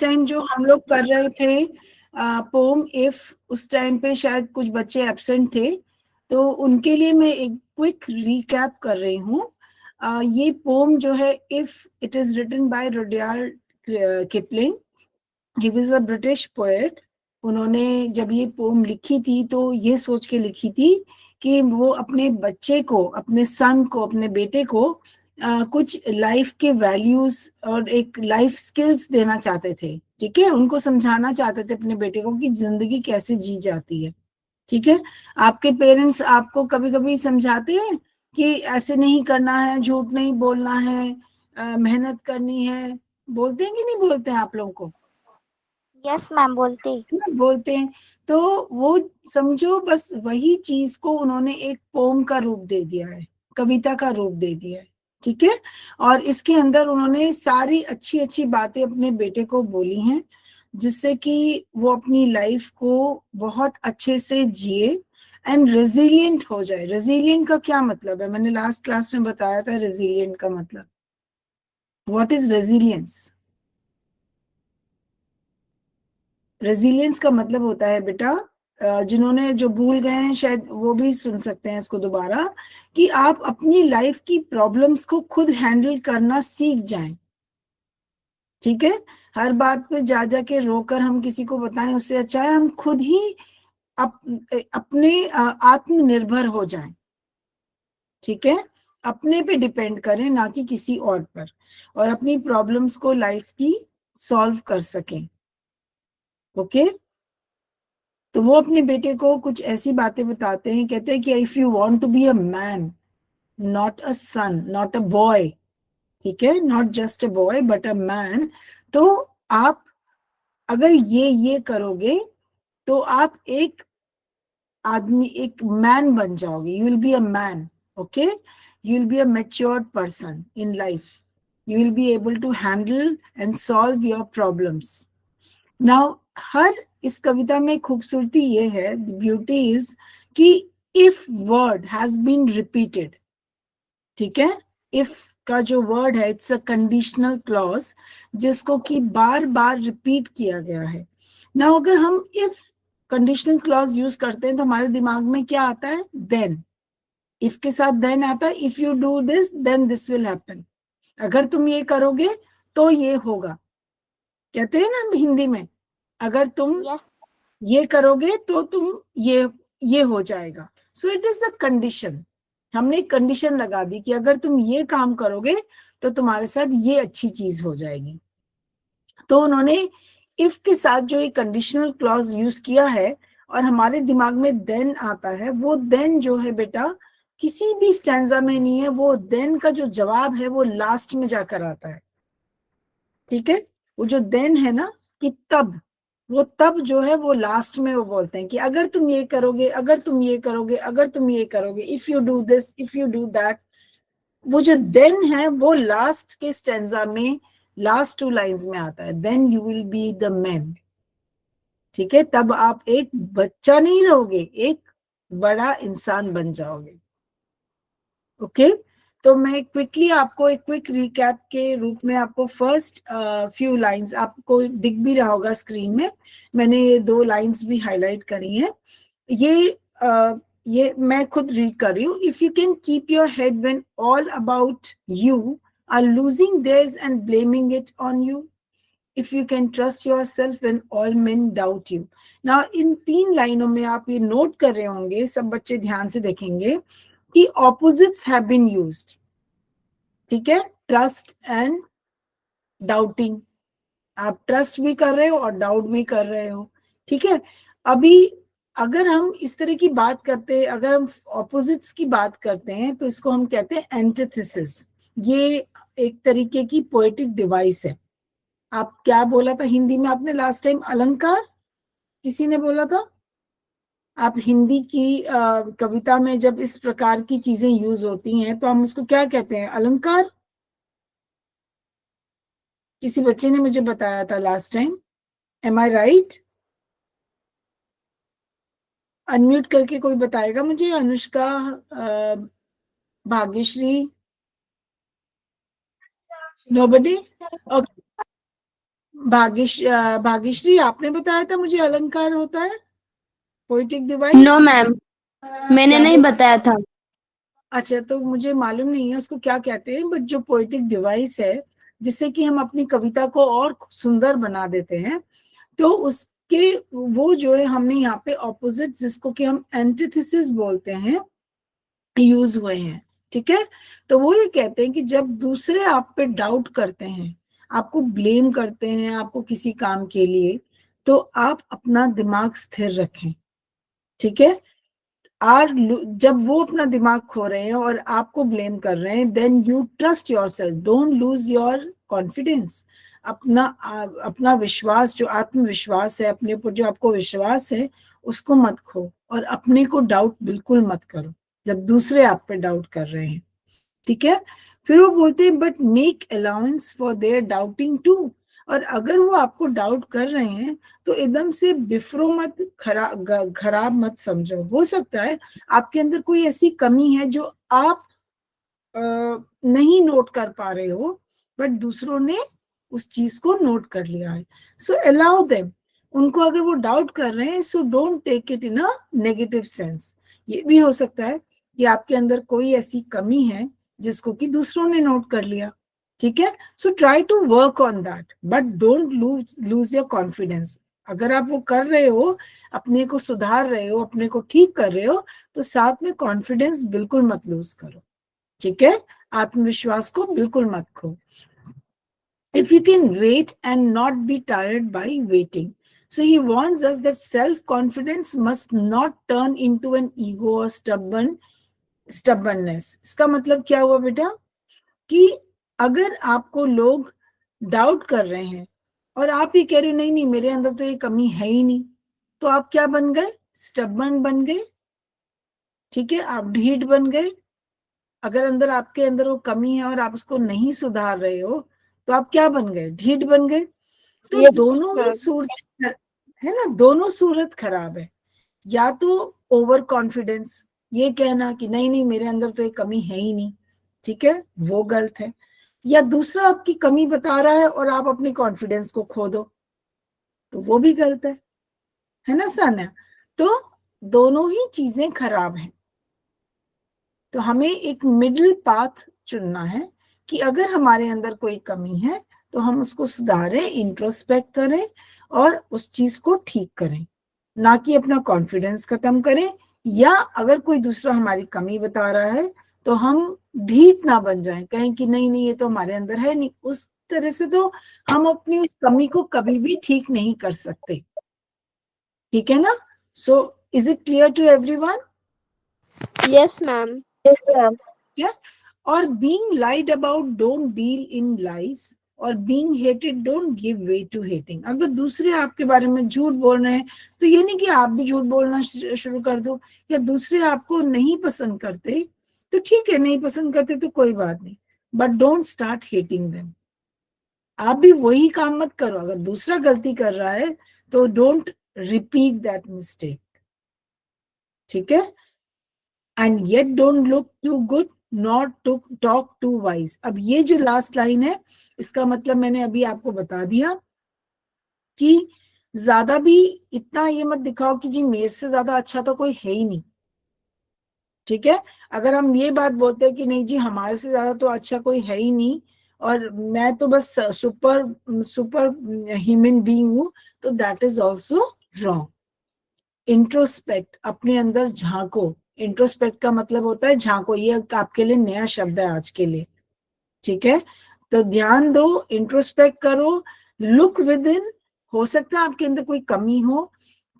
Time जो हम लोग कर रहे थे पोम इफ, उस टाइम पे शायद कुछ बच्चे एब्सेंट थे, तो उनके लिए मैं एक क्विक रिकैप कर रही हूँ। ये पोम जो है if, it is written by Rudyard Kipling. He was a British poet. उन्होंने जब ये पोम लिखी थी तो ये सोच के लिखी थी कि वो अपने बच्चे को, अपने सन को, अपने बेटे को कुछ लाइफ के वैल्यूज और एक लाइफ स्किल्स देना चाहते थे। ठीक है, उनको समझाना चाहते थे अपने बेटे को कि जिंदगी कैसे जी जाती है। ठीक है, आपके पेरेंट्स आपको कभी कभी समझाते हैं कि ऐसे नहीं करना है, झूठ नहीं बोलना है, मेहनत करनी है। बोलते हैं कि नहीं बोलते हैं आप लोगों को? यस मैम, बोलते। बोलते हैं। तो वो समझो बस वही चीज को उन्होंने एक पोम का रूप दे दिया है, कविता का रूप दे दिया है। ठीक है, और इसके अंदर उन्होंने सारी अच्छी अच्छी बातें अपने बेटे को बोली हैं, जिससे कि वो अपनी लाइफ को बहुत अच्छे से जिए एंड रेजिलिएंट हो जाए। रेजिलिएंट का क्या मतलब है? मैंने लास्ट क्लास में बताया था रेजिलिएंट का मतलब। What is resilience? रेजिलियंस का मतलब होता है बेटा, जिन्होंने, जो भूल गए हैं शायद वो भी सुन सकते हैं इसको दोबारा, कि आप अपनी लाइफ की प्रॉब्लम्स को खुद हैंडल करना सीख जाएं। ठीक है, हर बात पे जा जा के रोकर हम किसी को बताएं, उससे अच्छा है हम खुद ही अपने आत्मनिर्भर हो जाएं। ठीक है, अपने पे डिपेंड करें, ना कि किसी और पर, और अपनी प्रॉब्लम्स को लाइफ की सॉल्व कर सकें। ओके, तो वो अपने बेटे को कुछ ऐसी बातें बताते हैं, कहते हैं कि if you want to be a man, not a son, not a boy, ठीक है, not just a boy but a man, तो आप अगर ये करोगे तो आप एक आदमी, एक मैन बन जाओगे। You will be a man. Okay, you will be a matured person in life. You will be able to handle and solve your problems. Now, हर इस कविता में खूबसूरती ये है, ब्यूटी इज, कि if word has been repeated, ठीक है, इफ का जो वर्ड है इट्स अ कंडीशनल क्लॉज, जिसको कि बार बार रिपीट किया गया है। ना अगर हम इफ कंडीशनल क्लॉज यूज करते हैं तो हमारे दिमाग में क्या आता है? देन। इफ के साथ देन आता है, if you do this then this will happen. अगर तुम ये करोगे तो ये होगा। कहते हैं ना हिंदी में, अगर तुम यस। ये करोगे तो तुम ये हो जाएगा। सो इट इज अ कंडीशन। हमने एक कंडीशन लगा दी कि अगर तुम ये काम करोगे तो तुम्हारे साथ ये अच्छी चीज हो जाएगी। तो उन्होंने इफ के साथ जो एक कंडीशनल क्लॉज यूज किया है, और हमारे दिमाग में देन आता है, वो देन जो है बेटा किसी भी स्टैंजा में नहीं है। वो देन का जो जवाब है वो लास्ट में जाकर आता है। ठीक है, वो जो देन है ना, कि तब, वो तब जो है वो लास्ट में वो बोलते हैं कि अगर तुम ये करोगे, अगर तुम ये करोगे, अगर तुम ये करोगे, if you do this, if you do that. वो जो देन है वो लास्ट के स्टेंजा में, लास्ट टू लाइंस में आता है, then you will be the man. ठीक है, तब आप एक बच्चा नहीं रहोगे, एक बड़ा इंसान बन जाओगे। ओके, तो मैं क्विकली आपको एक क्विक रिकैप के रूप में आपको फर्स्ट फ्यू लाइंस, आपको दिख भी रहा होगा स्क्रीन में, मैंने ये 2 लाइंस भी हाईलाइट करी हैं। ये मैं खुद रीड कर रही हूँ। If you can keep your head when all about you are losing theirs and blaming it on you, if you can trust yourself when all men doubt you. ना, इन 3 लाइनों में आप ये नोट कर रहे होंगे, सब बच्चे ध्यान से देखेंगे कि ऑपोजिट्स हैव बीन यूज्ड। ठीक है, ट्रस्ट एंड डाउटिंग। आप ट्रस्ट भी कर रहे हो और डाउट भी कर रहे हो। ठीक है, अभी अगर हम इस तरह की बात करते हैं, अगर हम ऑपोजिट्स की बात करते हैं, तो इसको हम कहते हैं एंटिथेसिस। ये एक तरीके की पोएटिक डिवाइस है। आप क्या बोला था हिंदी में आपने लास्ट टाइम? अलंकार किसी ने बोला था? आप हिंदी की कविता में जब इस प्रकार की चीजें यूज होती हैं तो हम उसको क्या कहते हैं? अलंकार। किसी बच्चे ने मुझे बताया था लास्ट टाइम। एम आई राइट? अनम्यूट करके कोई बताएगा मुझे? अनुष्का, भाग्यश्री, नोबडी? ओके, भाग्यश्री, आपने बताया था मुझे अलंकार होता है पोएटिक डिवाइस। नो मैम, मैंने क्या नहीं बताया था। अच्छा, तो मुझे मालूम नहीं है उसको क्या कहते हैं, बट जो पोएटिक डिवाइस है जिससे कि हम अपनी कविता को और सुंदर बना देते हैं, तो उसके वो जो है हमने यहाँ पे ऑपोजिट, जिसको कि हम एंटीथेसिस बोलते हैं, यूज हुए हैं। ठीक है, तो वो ये कहते हैं कि जब दूसरे आप पे डाउट करते हैं, आपको ब्लेम करते हैं आपको किसी काम के लिए, तो आप अपना दिमाग स्थिर रखें। ठीक है, आर जब वो अपना दिमाग खो रहे हैं और आपको ब्लेम कर रहे हैं, then you trust yourself, don't lose your confidence. अपना विश्वास, जो आत्मविश्वास है, अपने ऊपर जो आपको विश्वास है, उसको मत खो, और अपने को डाउट बिल्कुल मत करो जब दूसरे आप पे डाउट कर रहे हैं। ठीक है, फिर वो बोलते हैं but make allowance for their doubting too. और अगर वो आपको डाउट कर रहे हैं तो एकदम से बिफरो मत, खराब मत समझो। हो सकता है आपके अंदर कोई ऐसी कमी है जो आप नहीं नोट कर पा रहे हो, बट दूसरों ने उस चीज को नोट कर लिया है। सो अलाउ देम, उनको अगर वो डाउट कर रहे हैं, so don't take it in a negative sense. ये भी हो सकता है कि आपके अंदर कोई ऐसी कमी है जिसको कि दूसरों ने नोट कर लिया। ठीक है, so try to work on that, but don't lose your confidence. अगर आप वो कर रहे हो, अपने को सुधार रहे हो, अपने को ठीक कर रहे हो, तो साथ में कॉन्फिडेंस बिल्कुल मत लूज करो। ठीक है, आत्मविश्वास को बिल्कुल मत खो। If you can wait and not be tired by waiting. So he warns us that self-confidence must not turn into an ego or stubbornness. इसका मतलब क्या हुआ बेटा, कि अगर आपको लोग डाउट कर रहे हैं और आप ये कह रहे हो नहीं नहीं मेरे अंदर तो ये कमी है ही नहीं, तो आप क्या बन गए, स्टबर्न बन गए। ठीक है, आप ढीठ बन गए। अगर अंदर आपके अंदर वो कमी है और आप उसको नहीं सुधार रहे हो, तो आप क्या बन गए, ढीठ बन गए। तो दोनों ही सूरत है ना, दोनों सूरत खराब है। या तो ओवर कॉन्फिडेंस, ये कहना कि नहीं नहीं मेरे अंदर तो एक कमी है ही नहीं, ठीक है, वो गलत है। या दूसरा आपकी कमी बता रहा है और आप अपनी कॉन्फिडेंस को खो दो, तो वो भी गलत है ना सान्या। तो दोनों ही चीजें खराब हैं। तो हमें एक मिडिल पाथ चुनना है कि अगर हमारे अंदर कोई कमी है तो हम उसको सुधारें, इंट्रोस्पेक्ट करें और उस चीज को ठीक करें, ना कि अपना कॉन्फिडेंस खत्म करें। या अगर कोई दूसरा हमारी कमी बता रहा है तो हम ढीठ ना बन जाएं, कहें कि नहीं नहीं ये तो हमारे अंदर है नहीं। उस तरह से तो हम अपनी उस कमी को कभी भी ठीक नहीं कर सकते। ठीक है ना। So is it clear to everyone? Yes ma'am. Yeah? और being lied about, don't deal in lies, और being hated, don't give way to hating. अगर दूसरे आपके बारे में झूठ बोल रहे हैं तो ये नहीं कि आप भी झूठ बोलना शुरू कर दो। या दूसरे आपको नहीं पसंद करते तो ठीक है, नहीं पसंद करते तो कोई बात नहीं, but don't start hating them. आप भी वही काम मत करो। अगर दूसरा गलती कर रहा है तो डोंट रिपीट दैट मिस्टेक। ठीक है, and yet don't look too good not talk too wise वाइज। अब ये जो लास्ट लाइन है, इसका मतलब मैंने अभी आपको बता दिया कि ज्यादा भी इतना ये मत दिखाओ कि जी मेरे से ज्यादा अच्छा तो कोई है ही नहीं। ठीक है, अगर हम ये बात बोलते हैं कि नहीं जी हमारे से ज्यादा तो अच्छा कोई है ही नहीं और मैं तो बस सुपर सुपर ह्यूमन बीइंग हूं, तो that is also wrong. Introspect, अपने अंदर झांको। इंट्रोस्पेक्ट का मतलब होता है झांको, ये आपके लिए नया शब्द है आज के लिए। ठीक है, तो ध्यान दो, इंट्रोस्पेक्ट करो, लुक विद इन। हो सकता है आपके अंदर कोई कमी हो,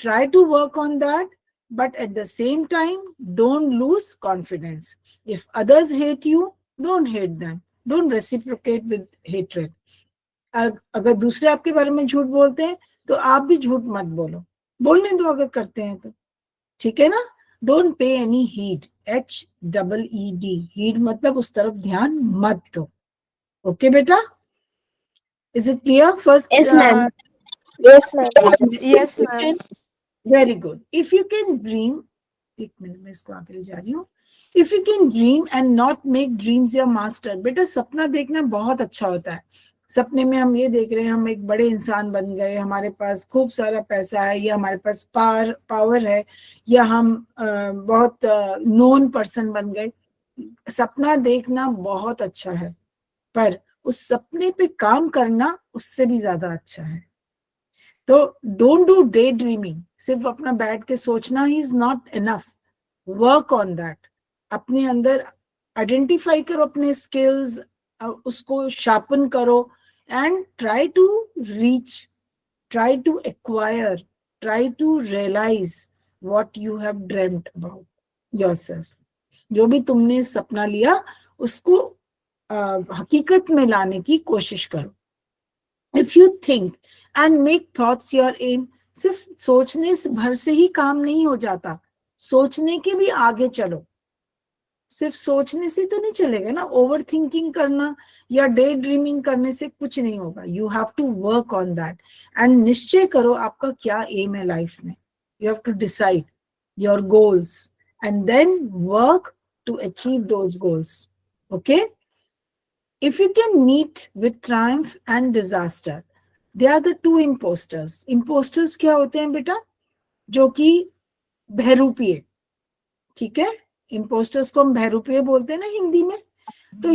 try to work on that, but at the same time don't lose confidence. If others hate you, don't hate them, don't reciprocate with hatred. अगर दूसरे आपके बारे में झूठ बोलते हैं तो आप भी झूठ मत बोलो, बोलने दो अगर करते हैं तो। ठीक है ना, don't pay any heed, HEED, heed मतलब उस तरफ ध्यान मत दो। ओके बेटा, is it clear? First yes ma'am. Yes ma'am. Yes ma'am. Very good. If you can dream, एक मिनट में इसको आगे ले जा रही हूँ। If you can dream and not make dreams your master. बेटा सपना देखना बहुत अच्छा होता है, सपने में हम ये देख रहे हैं हम एक बड़े इंसान बन गए, हमारे पास खूब सारा पैसा है, या हमारे पास पावर है, या हम बहुत नोन पर्सन बन गए। सपना देखना बहुत अच्छा है, पर उस सपने पे काम करना उससे भी ज्यादा अच्छा है। तो डोंट डू डे ड्रीमिंग, सिर्फ अपना बैठ के सोचना ही is not enough, work on that. अपने अंदर आइडेंटिफाई करो अपने स्किल्स, उसको शार्पन करो, and try to reach, try to acquire, try to realise what you have dreamed about yourself. जो भी तुमने सपना लिया उसको हकीकत में लाने की कोशिश करो। If you think and make thoughts your aim, सिर्फ सोचने से भर से ही काम नहीं हो जाता, सोचने के भी आगे चलो। सिर्फ सोचने से तो नहीं चलेगा ना, ओवर थिंकिंग करना या डे ड्रीमिंग करने से कुछ नहीं होगा। You have to work on that and निश्चय करो आपका क्या एम है लाइफ में। You have to decide your goals and then work to achieve those goals. Okay, if you can meet with triumph and disaster, they are the two imposters. Imposters क्या होते हैं बेटा? जो कि बहरूपिये, ठीक है, imposters को हम बहरूपिये बोलते हैं ना हिंदी में। तो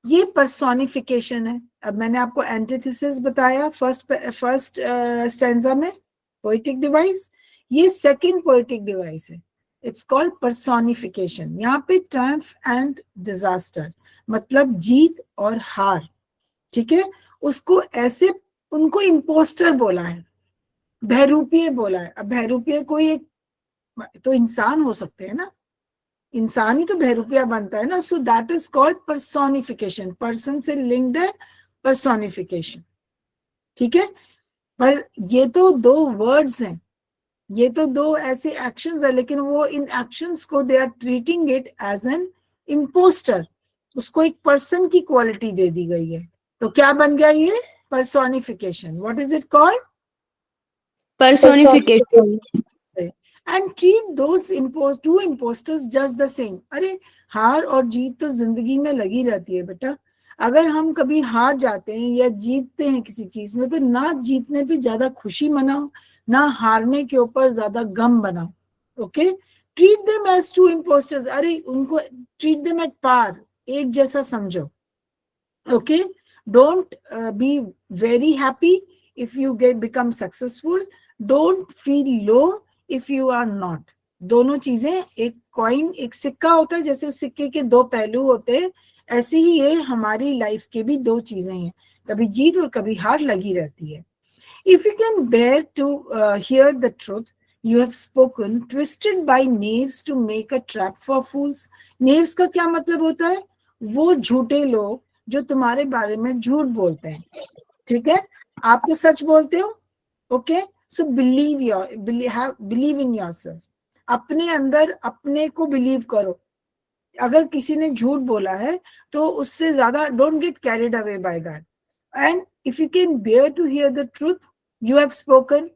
ये पर्सोनिफिकेशन है। अब मैंने आपको एंटीथेसिस बताया फर्स्ट स्टैंजा में, पोएटिक डिवाइस, ये सेकंड पोएटिक डिवाइस है, इट्स कॉल्ड पर्सोनिफिकेशन। यहाँ पे ट्रायम्फ एंड डिजास्टर मतलब जीत और हार, ठीक है, उसको ऐसे उनको इम्पोस्टर बोला है, बहरूपिये बोला है। अब बहरूपिये कोई एक तो इंसान हो सकते हैं ना, इंसान ही तो बहरूपिया बनता है ना। So that is called personification, person से लिंक्ड है पर्सोनिफिकेशन, ठीक है। पर ये तो दो वर्ड्स हैं, ये तो दो ऐसे एक्शंस है, लेकिन वो इन एक्शंस को they are treating it as an imposter, उसको एक पर्सन की क्वालिटी दे दी गई है। तो क्या बन गया ये? Personification. What is it called? personification. And treat those two impostors just the same. अरे हार और जीत तो जिंदगी में लगी रहती है बेटा। अगर हम कभी हार जाते हैं या जीतते हैं किसी चीज में, तो ना जीतने पे ज्यादा खुशी मनाओ, ना हारने के ऊपर ज्यादा गम बनाओ। Okay, treat them as two imposters. अरे उनको ट्रीट देम एट पार, एक जैसा समझो। Okay, don't be very happy if you become successful, don't feel low if you are not. दोनों चीजें, एक कॉइन, एक सिक्का होता है, जैसे सिक्के के दो पहलू होते हैं, ऐसे ही ये हमारी लाइफ के भी दो चीजें हैं, कभी जीत और कभी हार लगी रहती है। If you can bear to hear the truth you have spoken, twisted by knaves to make a trap for fools. Knaves का क्या मतलब होता है? वो झूठे लोग जो तुम्हारे बारे में झूठ बोलते हैं, ठीक है। आप तो सच बोलते हो, okay. So believe in yourself, अपने अंदर अपने को बिलीव करो। अगर किसी ने झूठ बोला है तो उससे ज्यादा don't get carried away by that. And if you can bear to hear the truth you have spoken,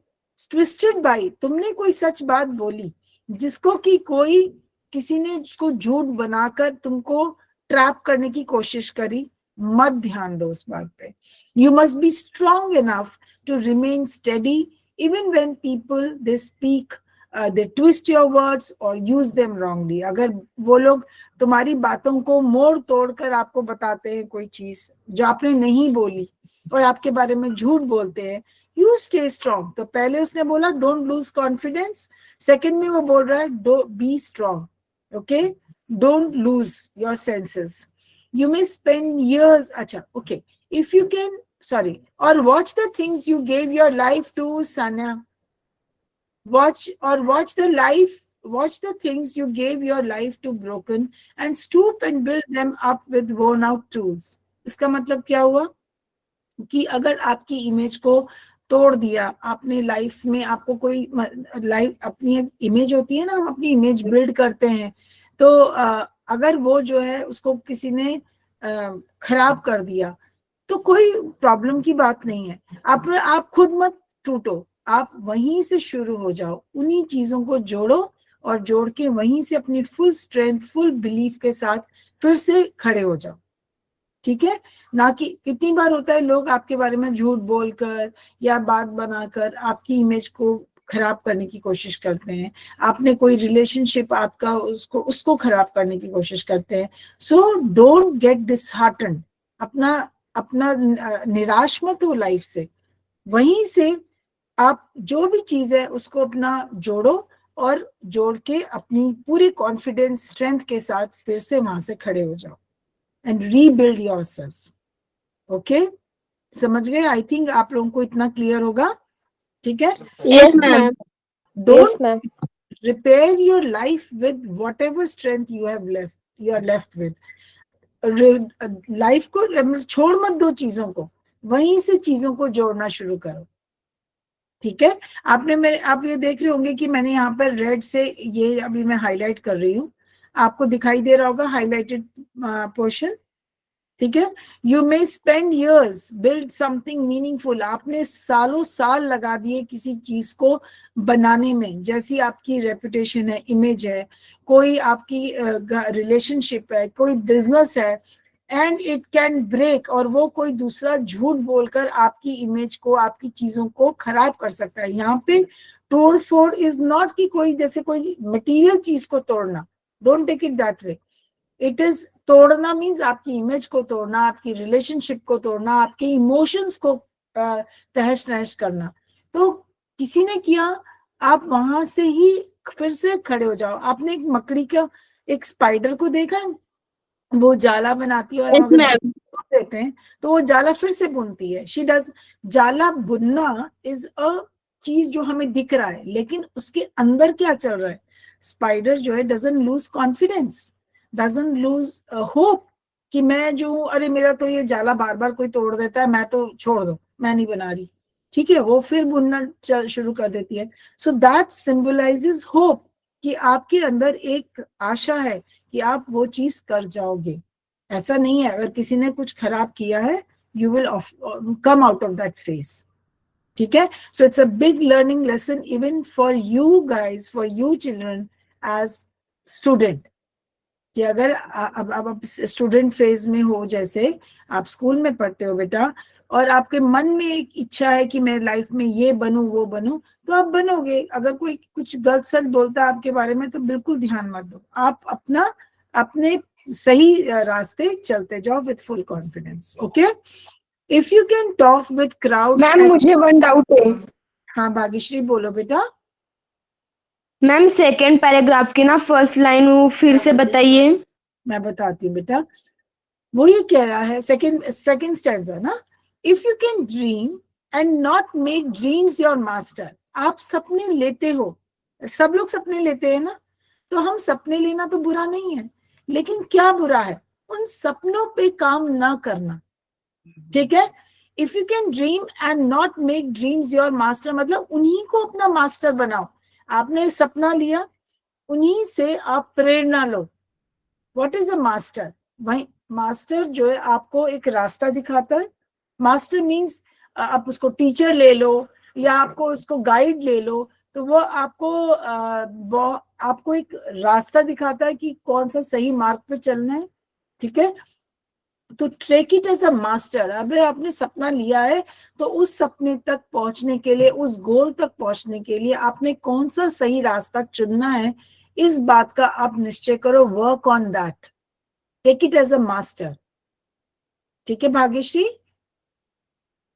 twisted by, तुमने कोई सच बात बोली जिसको कि कोई किसी ने उसको झूठ बनाकर तुमको ट्रैप करने की कोशिश करी, मत ध्यान दो उस बात पे। You must be strong enough to remain steady even when people they speak, they twist your words or use them wrongly. अगर वो लोग तुम्हारी बातों को मोड़ तोड़ कर आपको बताते हैं कोई चीज जो आपने नहीं बोली और आपके बारे में झूठ बोलते हैं, you stay strong। तो पहले उसने बोला don't lose confidence, सेकंड में वो बोल रहा है be strong, okay, don't lose your senses। you may spend years, अच्छा, okay, if you can, sorry, or watch the things you gave your life to, Sanya, watch the things you gave your life to broken and stoop and build them up with worn out tools। इसका मतलब क्या हुआ कि अगर आपकी image को तोड़ दिया आपने लाइफ में, आपको कोई लाइफ, अपनी इमेज होती है ना, हम अपनी इमेज बिल्ड करते हैं, तो अगर वो जो है उसको किसी ने खराब कर दिया तो कोई प्रॉब्लम की बात नहीं है। आप खुद मत टूटो, आप वहीं से शुरू हो जाओ, उन्हीं चीजों को जोड़ो और जोड़ के वहीं से अपनी फुल स्ट्रेंथ, फुल बिलीफ के साथ फिर से खड़े हो जाओ, ठीक है, ना कि कितनी बार होता है लोग आपके बारे में झूठ बोलकर या बात बनाकर आपकी इमेज को खराब करने की कोशिश करते हैं, आपने कोई रिलेशनशिप आपका उसको खराब करने की कोशिश करते हैं। सो डोंट गेट डिसहार्टन्ड, अपना अपना निराश मत हो लाइफ से, वहीं से आप जो भी चीज है उसको अपना जोड़ो और जोड़ के अपनी पूरी कॉन्फिडेंस स्ट्रेंथ के साथ फिर से वहां से खड़े हो जाओ एंड रीबिल्ड योरसेल्फ। ओके, समझ गए? आई थिंक आप लोगों को इतना क्लियर होगा, ठीक है? Yes, ma'am. Don't ma'am. repair your life with whatever strength you are left with. Life को छोड़ मत दो चीजों को, वहीं से चीजों को जोड़ना शुरू करो, ठीक है? आप ये देख रहे होंगे कि मैंने यहाँ पर रेड से ये अभी मैं हाईलाइट कर रही हूँ, आपको दिखाई दे रहा होगा हाईलाइटेड पोर्शन, ठीक है? You may spend years build something meaningful, आपने सालों साल लगा दिए किसी चीज को बनाने में, जैसी आपकी रेपुटेशन है, इमेज है, कोई आपकी रिलेशनशिप है, कोई बिजनेस है, एंड इट कैन ब्रेक, और वो कोई दूसरा झूठ बोलकर आपकी इमेज को, आपकी चीजों को खराब कर सकता है। यहाँ पे तोड़ फोड़ इज नॉट कि कोई जैसे कोई मटेरियल चीज को तोड़ना, don't take it that way, it is तोड़ना मीन्स आपकी इमेज को तोड़ना, आपकी रिलेशनशिप को तोड़ना, आपके इमोशंस को तहस नहस करना। तो किसी ने किया, आप वहां से ही फिर से खड़े हो जाओ। आपने एक मकड़ी का, एक स्पाइडर को देखा है, वो जाला बनाती है और Yes, अगर ma'am. देते हैं तो वो जाला फिर से बुनती है, शी डज। जाला बुनना इज अ चीज जो हमें दिख रहा है, लेकिन उसके अंदर क्या चल रहा है? स्पाइडर जो है doesn't loose confidence, doesn't lose hope कि मैं जो हूं, अरे मेरा तो ये जाला बार बार कोई तोड़ देता है, मैं तो छोड़ दो, मैं नहीं बना रही, ठीक है? वो फिर बुनना शुरू कर देती है। सो दैट सिंबलाइजेस होप, कि आपके अंदर एक आशा है कि आप वो चीज कर जाओगे। ऐसा नहीं है अगर किसी ने कुछ खराब किया है, you will come out of that phase, ठीक है? So it's a big learning lesson even for you guys, for you children as student, कि अगर अब आप स्टूडेंट फेज में हो, जैसे आप स्कूल में पढ़ते हो बेटा, और आपके मन में एक इच्छा है कि मैं लाइफ में ये बनूं वो बनूं, तो आप बनोगे। अगर कोई कुछ गलत सच बोलता है आपके बारे में तो बिल्कुल ध्यान मत दो, आप अपने सही रास्ते चलते जाओ with full confidence. Okay, if you can talk with crowds. Ma'am मुझे वन डाउट है। हाँ भाग्यश्री, बोलो बेटा। मैम सेकंड पैराग्राफ की ना फर्स्ट लाइन फिर से बताइए। मैं बताती हूँ बेटा, वो ये कह रहा है, सेकंड स्टैंजा ना, if you can dream and not make dreams your master. आप सपने लेते हो, सब लोग सपने लेते हैं ना, तो हम सपने लेना तो बुरा नहीं है, लेकिन क्या बुरा है उन सपनों पे काम ना करना, ठीक है? If you can dream and not make dreams your master, मतलब उन्हीं को अपना मास्टर बनाओ। आपने सपना लिया, उन्हीं से आप प्रेरणा लो। What is a master? वही मास्टर जो है आपको एक रास्ता दिखाता है। मास्टर मीन्स आप उसको टीचर ले लो या आपको उसको गाइड ले लो, तो वो आपको एक रास्ता दिखाता है कि कौन सा सही मार्ग पे चलना है, ठीक है? तो take it as a master. अगर आपने सपना लिया है तो उस सपने तक पहुंचने के लिए, उस गोल तक पहुंचने के लिए आपने कौन सा सही रास्ता चुनना है, इस बात का आप निश्चय करो। Work on that, take it as a master, ठीक है भाग्यश्री?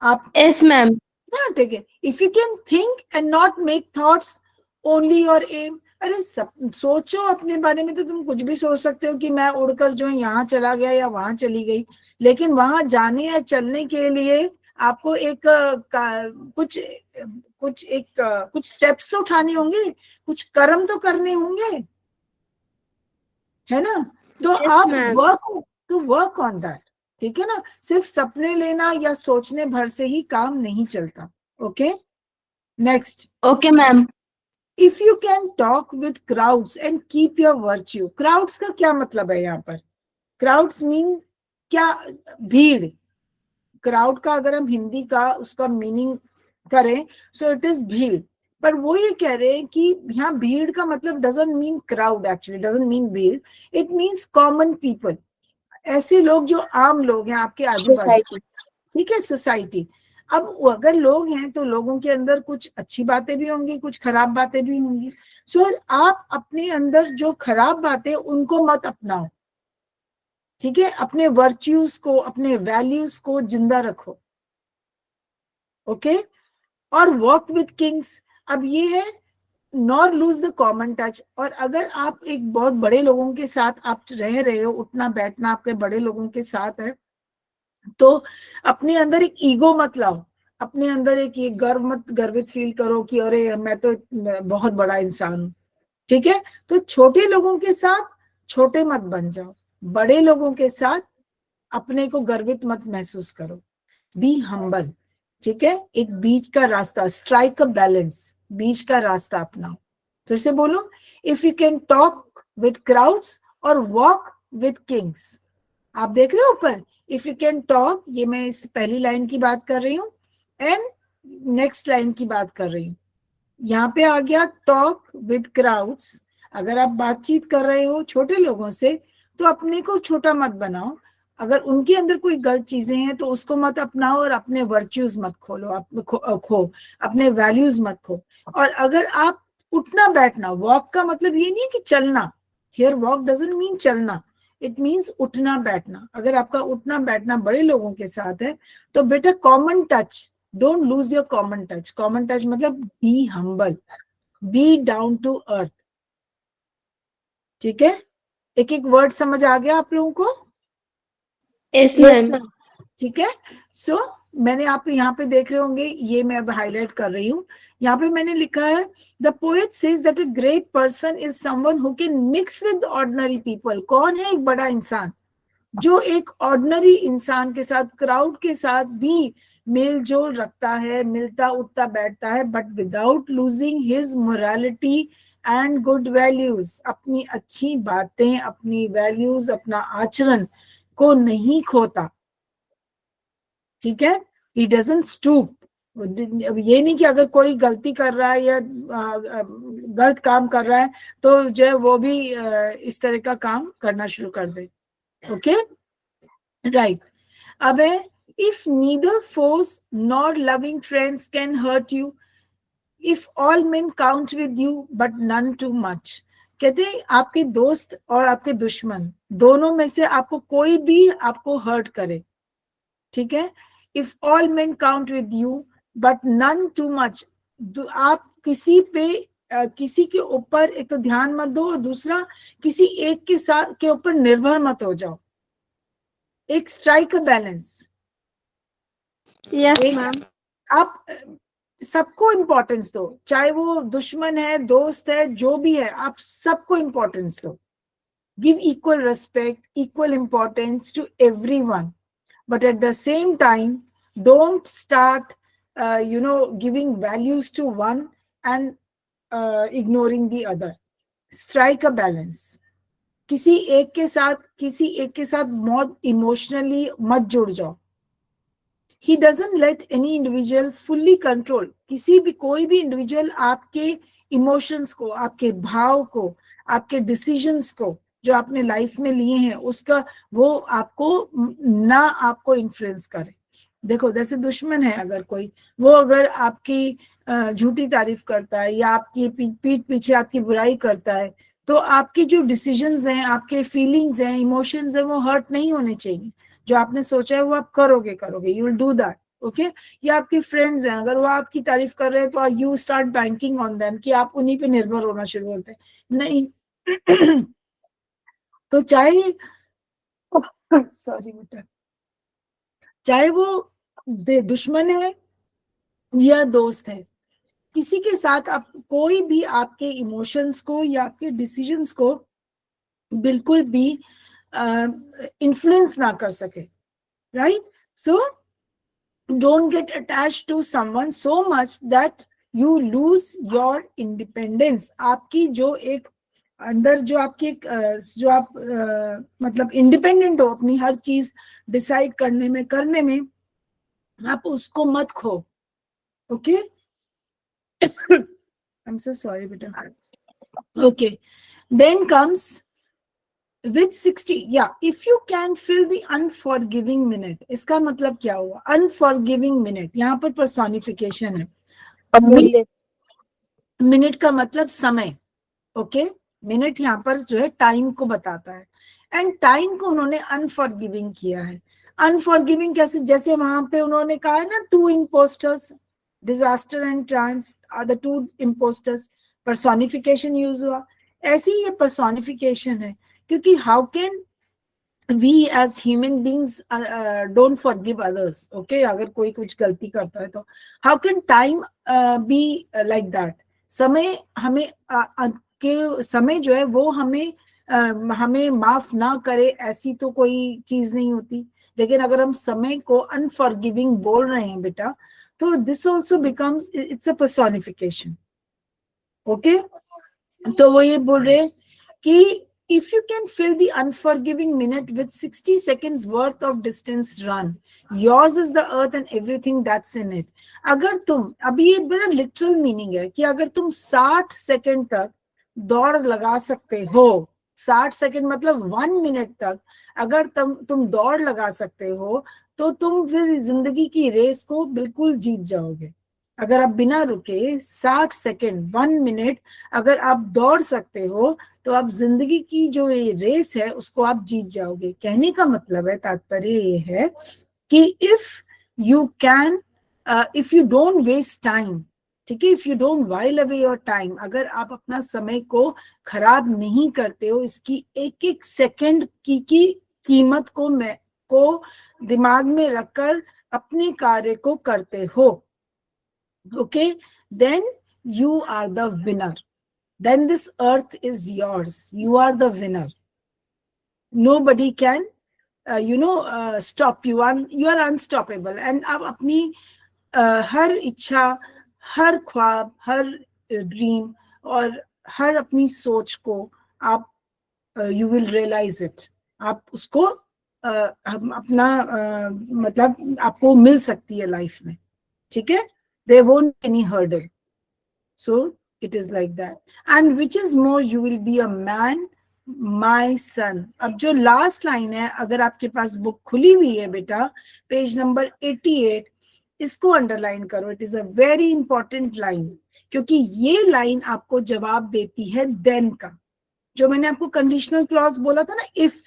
आप यस मैम। ना, ठीक है। If you can think and not make thoughts only your aim. अरे सोचो अपने बारे में तो तुम कुछ भी सोच सकते हो कि मैं उड़कर जो है यहाँ चला गया या वहां चली गई, लेकिन वहां जाने या चलने के लिए आपको कुछ स्टेप्स तो उठाने होंगे, कुछ कर्म तो करने होंगे, है ना? तो Yes, आप ma'am. वर्क ऑन दैट, ठीक है ना? सिर्फ सपने लेना या सोचने भर से ही काम नहीं चलता। Okay, next. Okay ma'am. If you can talk with crowds and keep your virtue. Crowds का क्या मतलब है यहाँ पर? क्राउड्स मीन क्या? भीड़। क्राउड का अगर हम हिंदी का उसका मीनिंग करें, सो इट इज भीड़। पर वो ये कह रहे हैं कि यहाँ भीड़ का मतलब doesn't mean crowd, actually doesn't mean भीड़, इट मीन्स कॉमन पीपल। ऐसे लोग जो आम लोग हैं आपके आजू बाजू, ठीक है, सोसाइटी। अब अगर लोग हैं तो लोगों के अंदर कुछ अच्छी बातें भी होंगी, कुछ खराब बातें भी होंगी। सो आप अपने अंदर जो खराब बातें उनको मत अपनाओ, ठीक है, अपने वर्च्यूज को, अपने वैल्यूज को जिंदा रखो, ओके। और वॉक विथ किंग्स, अब ये है not lose the common touch. और अगर आप एक बहुत बड़े लोगों के साथ आप रह रहे हो, उठना बैठना आपके बड़े लोगों के साथ है, तो अपने अंदर एक ईगो मत लाओ, अपने अंदर एक ये गर्व मत, गर्वित फील करो कि अरे मैं तो बहुत बड़ा इंसान हूं, ठीक है। तो छोटे लोगों के साथ छोटे मत बन जाओ, बड़े लोगों के साथ अपने को गर्वित मत महसूस करो। बी हम्बल, ठीक है, एक बीच का रास्ता, स्ट्राइक अ बैलेंस, बीच का रास्ता अपनाओ। फिर से बोलो, if you can talk with crowds और वॉक विथ किंग्स। आप देख रहे हो ऊपर, इफ यू कैन टॉक, ये मैं इस पहली लाइन की बात कर रही हूँ, एंड नेक्स्ट लाइन की बात कर रही हूँ। यहाँ पे आ गया टॉक विद क्राउड्स। अगर आप बातचीत कर रहे हो छोटे लोगों से तो अपने को छोटा मत बनाओ, अगर उनके अंदर कोई गलत चीजें हैं तो उसको मत अपनाओ, और अपने वर्च्यूज मत खो, अपने वैल्यूज मत खो। और अगर आप उठना बैठना, वॉक का मतलब ये नहीं है कि चलना, हियर वॉक डजंट मीन चलना, इट मीन्स उठना बैठना। अगर आपका उठना बैठना बड़े लोगों के साथ है तो बेटा common touch, don't lose your common touch. Common touch मतलब be humble, be down to earth, ठीक है। एक एक वर्ड समझ आ गया आप लोगों को? Yes ma'am. ठीक है। सो मैंने, आप यहाँ पे देख रहे होंगे, ये मैं अब हाईलाइट कर रही हूँ, यहाँ पे मैंने लिखा है the poet says that a great person is someone who can mix with ordinary people. कौन है एक बड़ा इंसान? जो एक ऑर्डिनरी इंसान के साथ, क्राउड के साथ भी मेल जोल रखता है, मिलता उठता बैठता है, but without losing his morality and good values. अपनी अच्छी बातें, अपनी वैल्यूज, अपना आचरण को नहीं खोता, ठीक है। He doesn't stoop. अब ये नहीं कि अगर कोई गलती कर रहा है या गलत काम कर रहा है तो जो है वो भी इस तरह का काम करना शुरू कर दे, ओके, राइट। अब है, if neither foes nor loving friends can hurt you, if all men count with you but none too much. कहते हैं आपके दोस्त और आपके दुश्मन दोनों में से आपको कोई भी आपको हर्ट करे, ठीक है, if all men count with you but none too much, आप किसी पे किसी के ऊपर एक तो ध्यान मत दो, और दूसरा किसी एक के साथ के ऊपर निर्भर मत हो जाओ। एक strike a balance, Yes, ma'am. आप सबको इंपॉर्टेंस दो, चाहे वो दुश्मन है, दोस्त है, जो भी है, आप सबको इंपॉर्टेंस दो। Give equal respect, equal importance to everyone, but at the same time don't start giving values to one and ignoring the other. Strike a balance. किसी एक के साथ बहुत इमोशनली मत जुड़ जाओ। He doesn't let any individual fully control. किसी भी, कोई भी इंडिविजुअल आपके इमोशंस को, आपके भाव को, आपके डिसीजंस को जो आपने लाइफ में लिए हैं उसका, वो आपको ना आपको इन्फ्लुएंस करे। देखो, जैसे दुश्मन है अगर कोई, वो अगर आपकी झूठी तारीफ करता है या आपकी पीठ पीछे आपकी बुराई करता है, तो आपकी जो डिसीजंस हैं, आपके फीलिंग्स हैं, इमोशंस हैं, वो हर्ट नहीं होने चाहिए। जो आपने सोचा है वो आप करोगे, you will do that, okay. या आपके फ्रेंड्स हैं, अगर वो आपकी तारीफ कर रहे हैं तो you start banking on them, कि आप उन्हीं पे निर्भर होना शुरू करते हैं, नहीं। तो चाहे सॉरी बेटा, चाहे वो दुश्मन है या दोस्त है, किसी के साथ आप कोई भी आपके इमोशंस को या आपके डिसीजंस को बिल्कुल भी इन्फ्लुएंस ना कर सके, right. So don't get attached to someone so much that you lose your independence. आपकी जो एक अंदर जो आपकी एक जो आप मतलब इंडिपेंडेंट हो, अपनी हर चीज डिसाइड करने में आप उसको मत खो, ओके। I'm so sorry बेटा, okay. Then comes with 60, yeah, if you can fill the unforgiving minute, इसका मतलब क्या हुआ? unforgiving minute, यहाँ पर personification है. अमूल्य. मिनट का मतलब समय, ओके. मिनट यहाँ पर जो है टाइम को बताता है, एंड टाइम को उन्होंने अनफॉरगिविंग किया है. अनफॉरगिविंग कैसे? जैसे वहां पे उन्होंने कहा है ना, 2 imposters, disaster and triumph are the 2 imposters, personification use हुआ. ऐसी ये पर्सोनिफिकेशन है, क्योंकि how can we as human beings don't forgive others, okay? अगर कोई कुछ गलती करता है तो how can time be like that? समय हमें के समय जो है वो हमें माफ ना करे, ऐसी तो कोई चीज नहीं होती. लेकिन अगर हम समय को अनफॉरगिविंग बोल रहे हैं बेटा, तो this also becomes, it's a personification, okay. तो वो ये बोल रहे हैं कि if you can fill the unforgiving minute with 60 seconds worth of distance run, yours is the earth and everything that's in it. अगर तुम, अभी ये बड़ा लिटरल मीनिंग है कि अगर तुम 60 सेकंड तक दौड़ लगा सकते हो, 60 सेकंड मतलब 1 मिनट तक अगर तुम दौड़ लगा सकते हो, तो तुम फिर जिंदगी की रेस को बिल्कुल जीत जाओगे. अगर आप बिना रुके 60 सेकंड 1 मिनट अगर आप दौड़ सकते हो, तो आप जिंदगी की जो ये रेस है उसको आप जीत जाओगे. कहने का मतलब है, तात्पर्य ये है कि if you don't waste time, ठीक है, if you don't while away your time, अगर आप अपना समय को खराब नहीं करते हो, इसकी एक एक सेकंड की कीमत को दिमाग में रखकर अपने कार्य को करते हो, okay, then you are the winner. Then this earth is yours. You are the winner. Nobody can stop you. You are unstoppable. And आप अपनी हर इच्छा, हर ख्वाब, हर ड्रीम और हर अपनी सोच को आप you will realize it. आप उसको अपना मतलब आपको मिल सकती है लाइफ में, ठीक है. There won't be any hurdle. So it is like that. And which is more, you will be a man, my son. अब जो लास्ट लाइन है, अगर आपके पास बुक खुली हुई है बेटा, पेज नंबर 88, इसको अंडरलाइन करो. It is a very important line, क्योंकि ये लाइन आपको जवाब देती है देन का. जो मैंने आपको कंडीशनल क्लॉज बोला था ना, if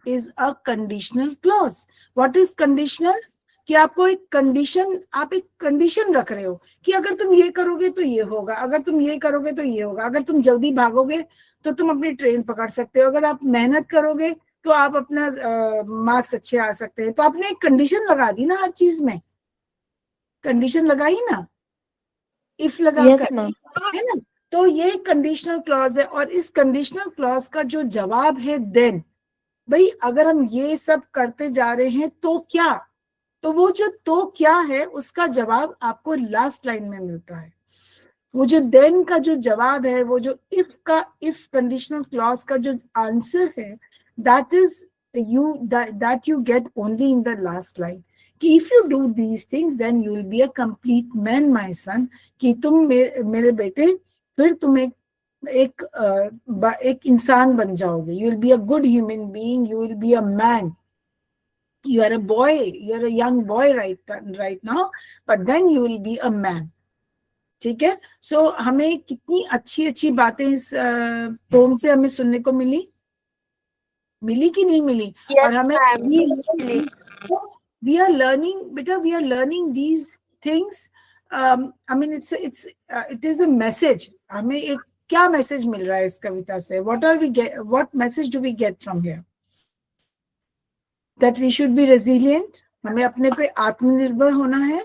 is a conditional clause. What is conditional? कि आपको एक कंडीशन रख रहे हो कि अगर तुम ये करोगे तो ये होगा, अगर तुम ये करोगे तो ये होगा, अगर तुम जल्दी भागोगे तो तुम अपनी ट्रेन पकड़ सकते हो, अगर आप मेहनत करोगे तो आप अपना मार्क्स अच्छे आ सकते हैं. तो आपने एक कंडीशन लगा दी ना, हर चीज में कंडीशन लगाई ना, इफ लगा Yes, कर, ma'am. है ना. तो ये कंडीशनल क्लॉज है, और इस कंडीशनल क्लॉज का जो जवाब है देन, भाई अगर हम ये सब करते जा रहे हैं तो क्या, तो वो जो तो क्या है उसका जवाब आपको लास्ट लाइन में मिलता है. वो जो देन का जो जवाब है, वो जो इफ कंडीशनल क्लॉज का जो आंसर है, that you get only in the last line. कि if you do these things then you will be a complete man my son. कि तुम मेरे बेटे, फिर तुम एक इंसान बन जाओगे. You will be a good human being, you will be a man. You are a boy, you are a young boy right now, but then you will be a man. ठीक है. सो हमें कितनी अच्छी अच्छी बातें इस पोम से हमें सुनने को मिली कि नहीं मिली? Yes, और हमें ma'am. we are learning बेटा, we are learning these things. I mean it is a message. हमें एक क्या मैसेज मिल रहा है इस कविता से? what message do we get from here? That we should be resilient. हमें अपने पे आत्मनिर्भर होना है.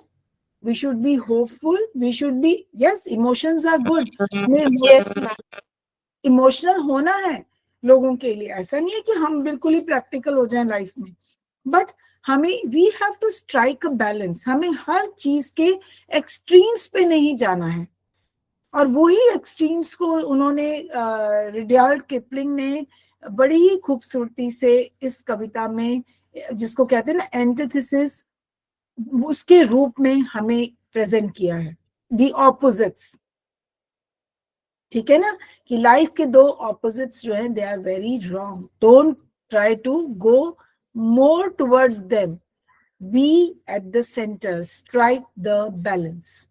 We should be hopeful. We should be, yes, emotions are good. Yes, ma'am. Emotional होना है लोगों के लिए. ऐसा नहीं है कि हम बिल्कुल ही प्रैक्टिकल हो जाएं लाइफ में, बट हमें we have to strike a balance. हमें हर चीज के एक्सट्रीम्स पे नहीं जाना है. और वही एक्सट्रीम्स को उन्होंने रुडयार्ड किपलिंग ने बड़ी ही खूबसूरती से इस कविता में, जिसको कहते हैं ना एंटीथेसिस, उसके रूप में हमें प्रेजेंट किया है. The opposites. ठीक है ना, कि लाइफ के दो ऑपोजिट्स जो हैं they are very wrong, don't try to go more towards them, be at the centre, strike the balance.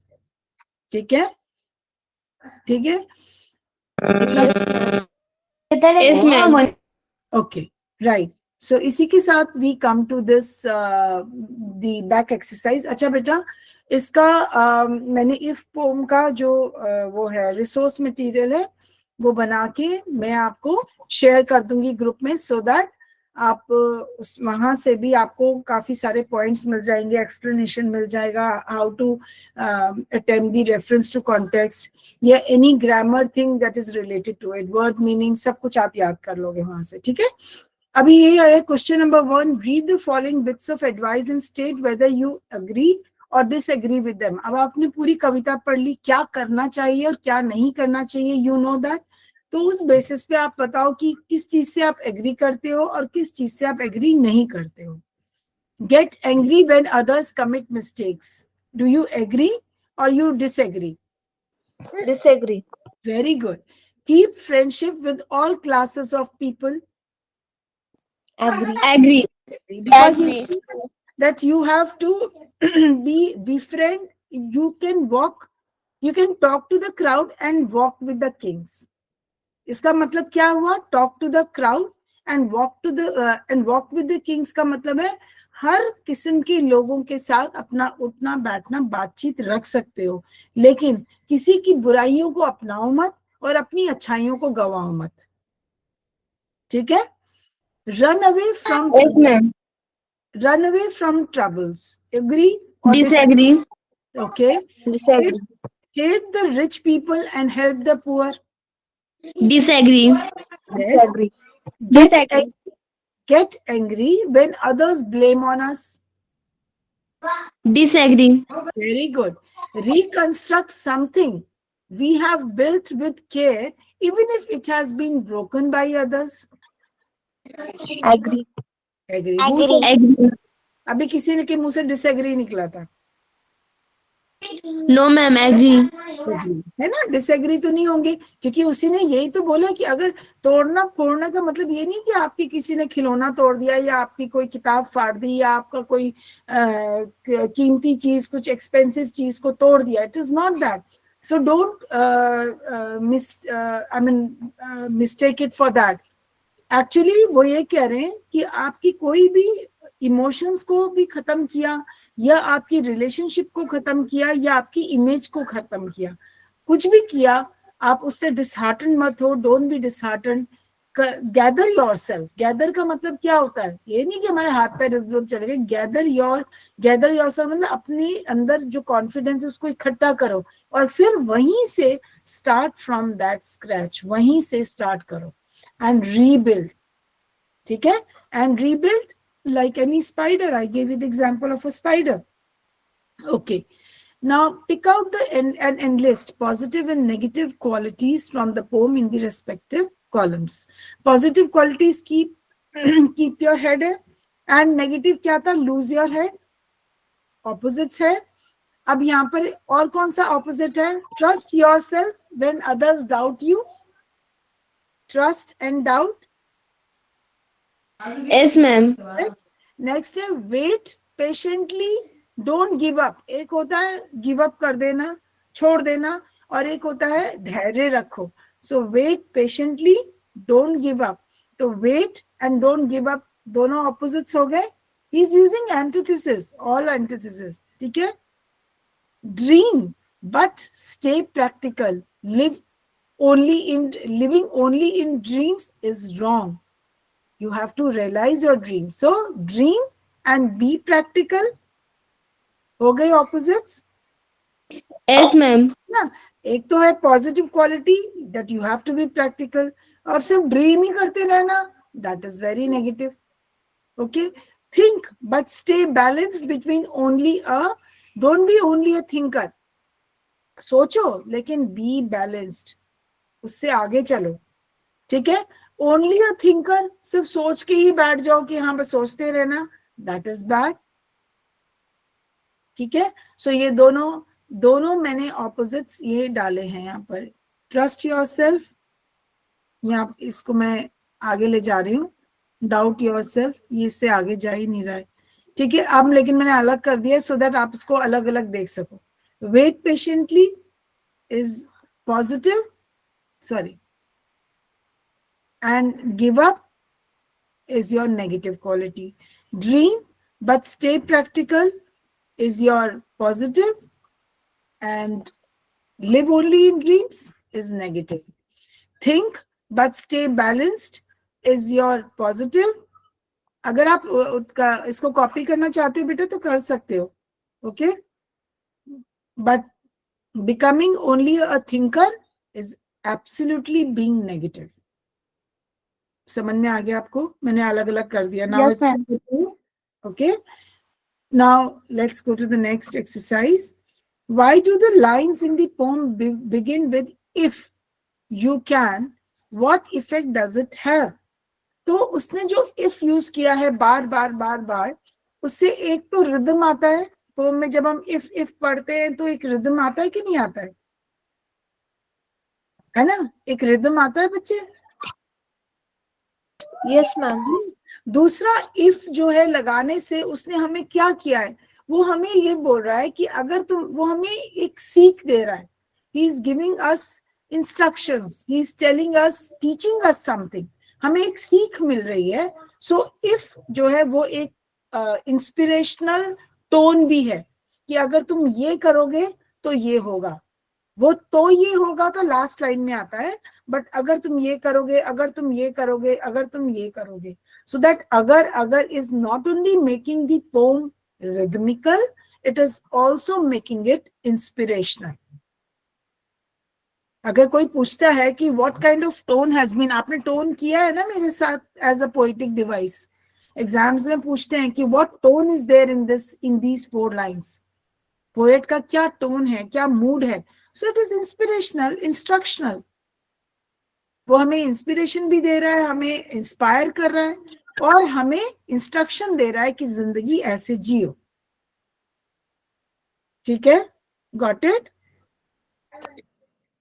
ठीक है, ठीक है, Yes, ma'am. Okay, right. सो इसी के साथ we come to this the back exercise. अच्छा बेटा, इसका मैंने इफ पोम का जो वो है रिसोर्स मटेरियल है वो बना के मैं आपको शेयर कर दूंगी ग्रुप में, सो दैट आप उस वहां से भी आपको काफी सारे पॉइंट्स मिल जाएंगे, एक्सप्लेनेशन मिल जाएगा, how to attempt the reference to context या any grammar thing that is related to it, word meaning सब कुछ आप याद कर लोगे वहां से। ठीक है, अभी ये है question number 1, read the following bits of advice and state whether you agree और डिसएग्री विद देम। अब आपने पूरी कविता पढ़ ली, क्या करना चाहिए और क्या नहीं करना चाहिए, यू नो दैट। तो उस बेसिस पे आप बताओ कि किस चीज से आप एग्री करते हो और किस चीज से आप एग्री नहीं करते हो। Get angry when others commit mistakes, do you agree or you disagree? Disagree. Very good. Keep friendship with all classes of people. Agree. Agree. Because you Agree. see that you have to befriend. You can walk, you can talk to the crowd and walk with the kings. इसका मतलब क्या हुआ? Talk to the crowd and walk with the kings का मतलब है हर किस्म के लोगों के साथ अपना उठना बैठना बातचीत रख सकते हो, लेकिन किसी की बुराइयों को अपनाओ मत और अपनी अच्छाइयों को गवाओ मत। ठीक है, run away from Yes, ma'am. Troubles, agree और Disagree. Okay, Disagree. Hate the rich people and help the poor. Disagree. Disagree. Get angry when others blame on us. Disagree. Very good. Reconstruct something we have built with care, even if it has been broken by others. Agree. Agree. Agree. अभी किसी ने के मुंह से disagree निकला था, No, ma'am. Agree. है ना? डिसएग्री तो नहीं होंगे, क्योंकि उसी ने यही तो बोला कि अगर तोड़ना फोड़ना का मतलब ये नहीं कि आपकी किसी ने खिलौना तोड़ दिया या आपकी कोई किताब फाड़ दी या आपका कोई कीमती चीज, कुछ एक्सपेंसिव चीज को तोड़ दिया। It is not that, so don't mistake it for that. Actually वो ये कह रहे हैं कि आपकी कोई भी इमोशंस को भी खत्म किया या आपकी रिलेशनशिप को खत्म किया या आपकी इमेज को खत्म किया, कुछ भी किया, आप उससे डिसहार्टन मत हो, don't be dishearten, gather yourself. Gather का मतलब क्या होता है? ये नहीं कि हमारे हाथ पैर इधर चले गए, गैदर योरसेल्फ मतलब अपने अंदर जो कॉन्फिडेंस है उसको इकट्ठा करो और फिर वहीं से स्टार्ट फ्रॉम दैट स्क्रैच, वहीं से स्टार्ट करो and rebuild. ठीक है, and rebuild like any spider. I gave you the example of a spider. Okay, now pick out and enlist positive and negative qualities from the poem in the respective columns. Positive qualities keep your head है, and negative क्या था? lose your head. Opposites है। अब यहाँ पर और कौन सा opposite है? trust yourself when others doubt you. Trust and doubt. Yes, ma'am. Yes. Next है wait patiently, don't give up. एक होता है give up कर देना, छोड़ देना, और एक होता है धैर्य रखो। So wait patiently, don't give up. तो wait and don't give up दोनों opposites हो गए। He's using antithesis, all antithesis. ठीक है, dream but stay practical. Living only in dreams is wrong. You have to realize your dream. So dream and be practical. हो गए opposites? Yes, ma'am. ना, एक तो है positive quality that you have to be practical, और सिर्फ dream ही करते रहना, that is very negative. Okay, think but stay balanced between only don't be only a thinker. सोचो लेकिन बी बैलेंस्ड, उससे आगे चलो। ठीक है, ओनली अ थिंकर, सिर्फ सोच के ही बैठ जाओ कि हाँ बस सोचते रहना, दैट इज बैड। ठीक है, सो ये दोनों मैंने ऑपोजिट्स ये डाले हैं यहाँ पर। ट्रस्ट योरसेल्फ, यहाँ इसको मैं आगे ले जा रही हूँ, डाउट योरसेल्फ, ये इससे आगे जा ही नहीं रहा है, ठीक है। अब लेकिन मैंने अलग कर दिया सो दैट आप इसको अलग अलग देख सको। Wait patiently is positive, sorry, and give up is your negative quality. Dream but stay practical is your positive, and live only in dreams is negative. Think but stay balanced is your positive. अगर आप इसको copy करना चाहते हो बेटा तो कर सकते हो, okay, but becoming only a thinker is absolutely being negative. समझ में आ गया आपको? मैंने अलग अलग कर दिया. Now Yes, ma'am. okay. Now let's go to the next exercise. Why do the lines in the poem begin with if you can? What effect does it have? तो उसने जो if यूज किया है बार बार बार बार, उससे एक तो रिदम आता है. पोम में जब हम if पढ़ते हैं तो एक रिदम आता है कि नहीं आता है ना? एक रिदम आता है बच्चे. Yes, ma'am. दूसरा इफ जो है लगाने से उसने हमें क्या किया है, वो हमें ये बोल रहा है कि अगर तुम, वो हमें एक सीख दे रहा है. He is giving us instructions, he is telling us, teaching us something. हमें एक सीख मिल रही है. सो इफ जो है वो एक इंस्पिरेशनल टोन भी है कि अगर तुम ये करोगे तो ये होगा. वो तो ये होगा तो लास्ट लाइन में आता है, बट अगर तुम ये करोगे, अगर तुम ये करोगे, अगर तुम ये करोगे. सो दैट अगर is not only making the poem rhythmical, it is also making it inspirational. अगर कोई पूछता है कि what kind of tone has been, आपने टोन किया है ना मेरे साथ as a poetic device, exams में पूछते हैं कि what tone is there in this, in these 4 lines. Poet का क्या टोन है, क्या मूड है. So it is inspirational, instructional. वो हमें इंस्पिरेशन भी दे रहा है, हमें इंस्पायर कर रहा है, और हमें इंस्ट्रक्शन दे रहा है कि जिंदगी ऐसे जियो. ठीक है, गॉट इट?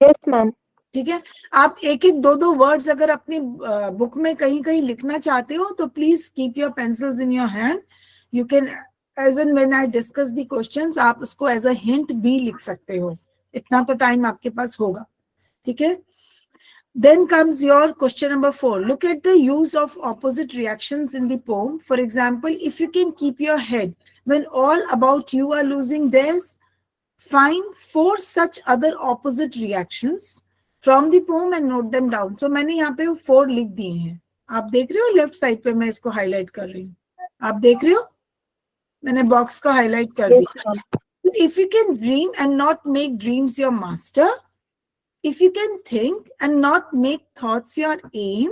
Yes, ma'am. ठीक है. आप एक एक दो दो वर्ड्स अगर अपनी बुक में कहीं कहीं लिखना चाहते हो तो please keep your pencils in your hand. You can, as and when I discuss the questions, आप उसको एज अ हिंट भी लिख सकते हो. इतना तो टाइम आपके पास होगा. ठीक है. Then comes your question number 4. Look at the use of opposite reactions in the poem. For example, if you can keep your head when all about you are losing theirs, find 4 such other opposite reactions from the poem and note them down. So मैंने यहाँ पे 4 लिख दिए हैं. आप देख रहे हो लेफ्ट साइड पे, मैं इसको हाईलाइट कर रही हूँ. आप देख रहे हो, मैंने बॉक्स को हाईलाइट कर Yes, दिया. ma'am. So if you can dream and not make dreams your master, if you can think and not make thoughts your aim,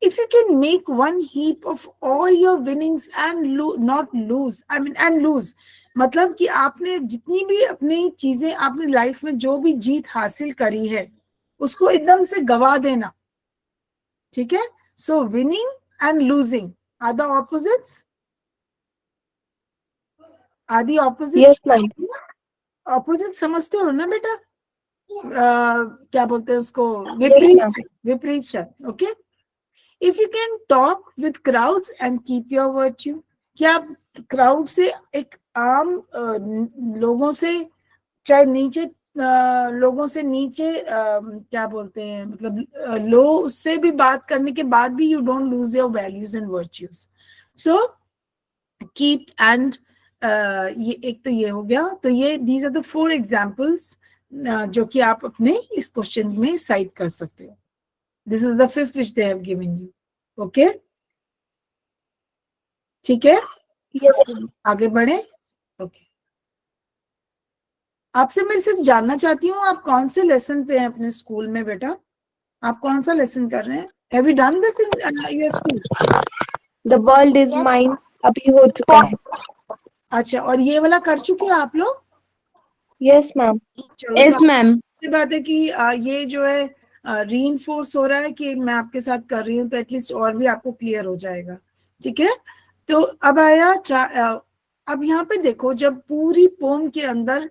if you can make one heap of all your winnings and not lose, and lose, मतलब कि आपने जितनी भी अपनी चीजें आपने life में जो भी जीत हासिल करी है उसको एकदम से गवा देना. ठीक है. So winning and losing are the opposites. Are the opposites. Yes, ma'am. Opposite समझते हो ना बेटा? क्या बोलते हैं उसको? ma'am. विपरीत शब्द. Okay. If you can talk with crowds and keep your virtue, क्या आप क्राउड से, एक आम लोगों से, चाहे नीचे लोगों से नीचे क्या बोलते हैं, मतलब लो, उससे भी बात करने के बाद भी you don't lose your values and virtues. So keep and ये एक तो ये हो गया. तो ये दीज आर द 4 एग्जाम्पल्स जो कि आप अपने इस क्वेश्चन में साइट कर सकते हो. This is the 5th which they have given you. Okay. ठीक है. Yes, ma'am. आगे बढ़े. ओके. आपसे मैं सिर्फ जानना चाहती हूँ, आप कौन से लेसन पे हैं अपने स्कूल में बेटा? आप कौन सा लेसन कर रहे हैं? Have you done this in your school? The world is Yes, mine. अभी हो चुका है. अच्छा, और ये वाला कर चुके हो आप लोग? Yes, ma'am. चलो, यस तो मैम. अच्छी बात है कि ये जो है रीइंफोर्स हो रहा है कि मैं आपके साथ कर रही हूँ, तो एटलीस्ट और भी आपको क्लियर हो जाएगा. ठीक है. तो अब आया अब यहाँ पे देखो, जब पूरी पोम के अंदर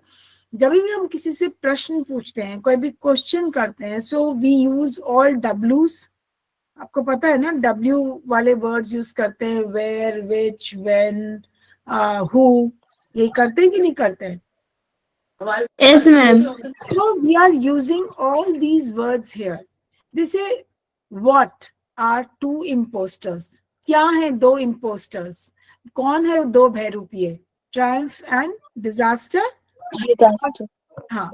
जब भी हम किसी से प्रश्न पूछते हैं, कोई भी क्वेश्चन करते हैं, सो वी यूज ऑल डब्ल्यूज। आपको पता है ना, डब्ल्यू वाले वर्ड्स यूज करते हैं, वेयर, विच, व्हेन, हु, ये करते हैं कि नहीं करते हैं? Yes ma'am. So we are using all these words here. They say, what are two imposters? क्या है दो imposters? कौन है दो बहरूपिये? Triumph and disaster. Disaster. हाँ,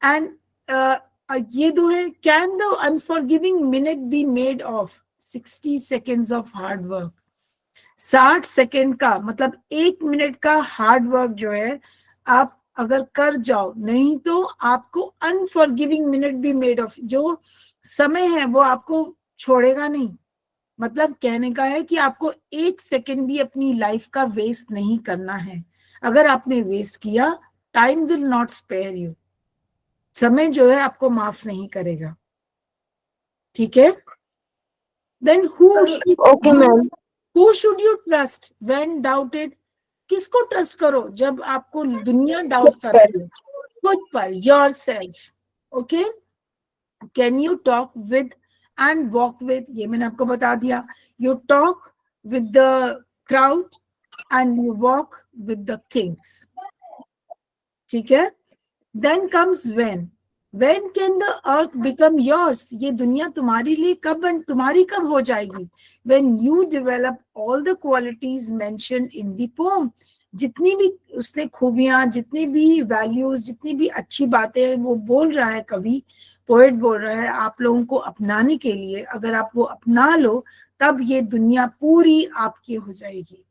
and ये दो है. Can the unforgiving minute be made of 60 seconds of hard work? 60 second का मतलब 1 मिनट का हार्ड वर्क जो है, आप अगर कर जाओ, नहीं तो आपको अनफॉरगिविंग मिनट भी मेड ऑफ, जो समय है वो आपको छोड़ेगा नहीं। मतलब कहने का है कि आपको 1 सेकेंड भी अपनी लाइफ का वेस्ट नहीं करना है। अगर आपने वेस्ट किया, time will not spare you, समय जो है आपको माफ नहीं करेगा। ठीक है? Then okay ma'am. Who should you trust when doubted? किसको ट्रस्ट करो जब आपको दुनिया डाउट कर रही है? खुद पर, yourself. Okay? Can you talk with and walk with? ये मैंने आपको बता दिया. You talk with the crowd and you walk with the kings. ठीक है? Then comes when. When can the earth become yours? ये दुनिया तुम्हारी लिए तुम्हारी कब हो जाएगी? When you develop all the qualities mentioned in the poem. जितनी भी उसने खूबियां, जितनी भी वैल्यूज, जितनी भी अच्छी बातें वो बोल रहा है, कवि, पोएट बोल रहा है आप लोगों को अपनाने के लिए, अगर आप वो अपना लो तब ये दुनिया पूरी आपकी हो जाएगी।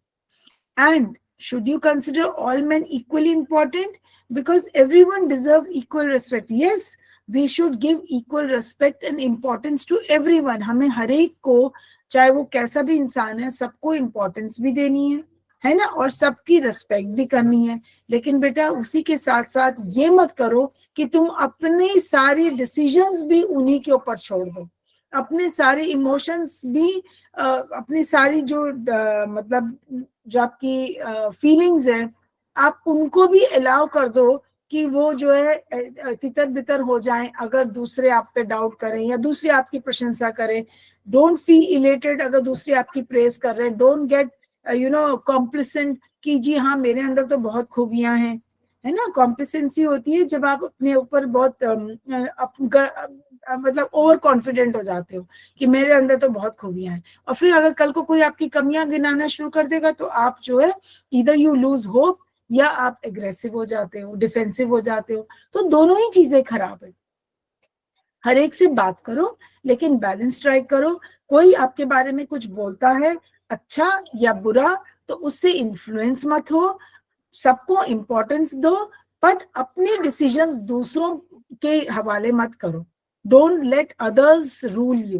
And should you consider all men equally important? Because everyone deserves equal respect. Yes, we should give equal respect and importance to everyone. हमें हर एक को, चाहे वो कैसा भी इंसान है, सबको इम्पोर्टेंस भी देनी है ना, और सबकी रिस्पेक्ट भी करनी है। लेकिन बेटा उसी के साथ साथ ये मत करो कि तुम अपने सारे डिसीजंस भी उन्हीं के ऊपर छोड़ दो, अपने सारे इमोशंस भी, अपनी सारी जो मतलब जो आपकी फीलिंग्स है, आप उनको भी अलाउ कर दो कि वो जो है तितर बितर हो जाएं अगर दूसरे आप पे डाउट करें या दूसरे आपकी प्रशंसा करें। डोंट फील इलेटेड अगर दूसरे आपकी प्रेज कर रहे हैं। डोंट गेट कॉम्प्लिसेंट कि जी हाँ मेरे अंदर तो बहुत खूबियां हैं, है ना। कॉम्प्लिसेंसी होती है जब आप अपने ऊपर बहुत मतलब ओवर कॉन्फिडेंट हो जाते हो कि मेरे अंदर तो बहुत खूबियां हैं, और फिर अगर कल को कोई आपकी कमियां गिनाना शुरू कर देगा तो आप जो है इधर यू लूज होप या आप एग्रेसिव हो जाते हो, डिफेंसिव हो जाते हो। तो दोनों ही चीजें खराब है। हर एक से बात करो लेकिन बैलेंस स्ट्राइक करो। कोई आपके बारे में कुछ बोलता है अच्छा या बुरा तो उससे इन्फ्लुएंस मत हो, सबको इंपॉर्टेंस दो, बट अपने डिसीजंस दूसरों के हवाले मत करो। Don't let others rule you.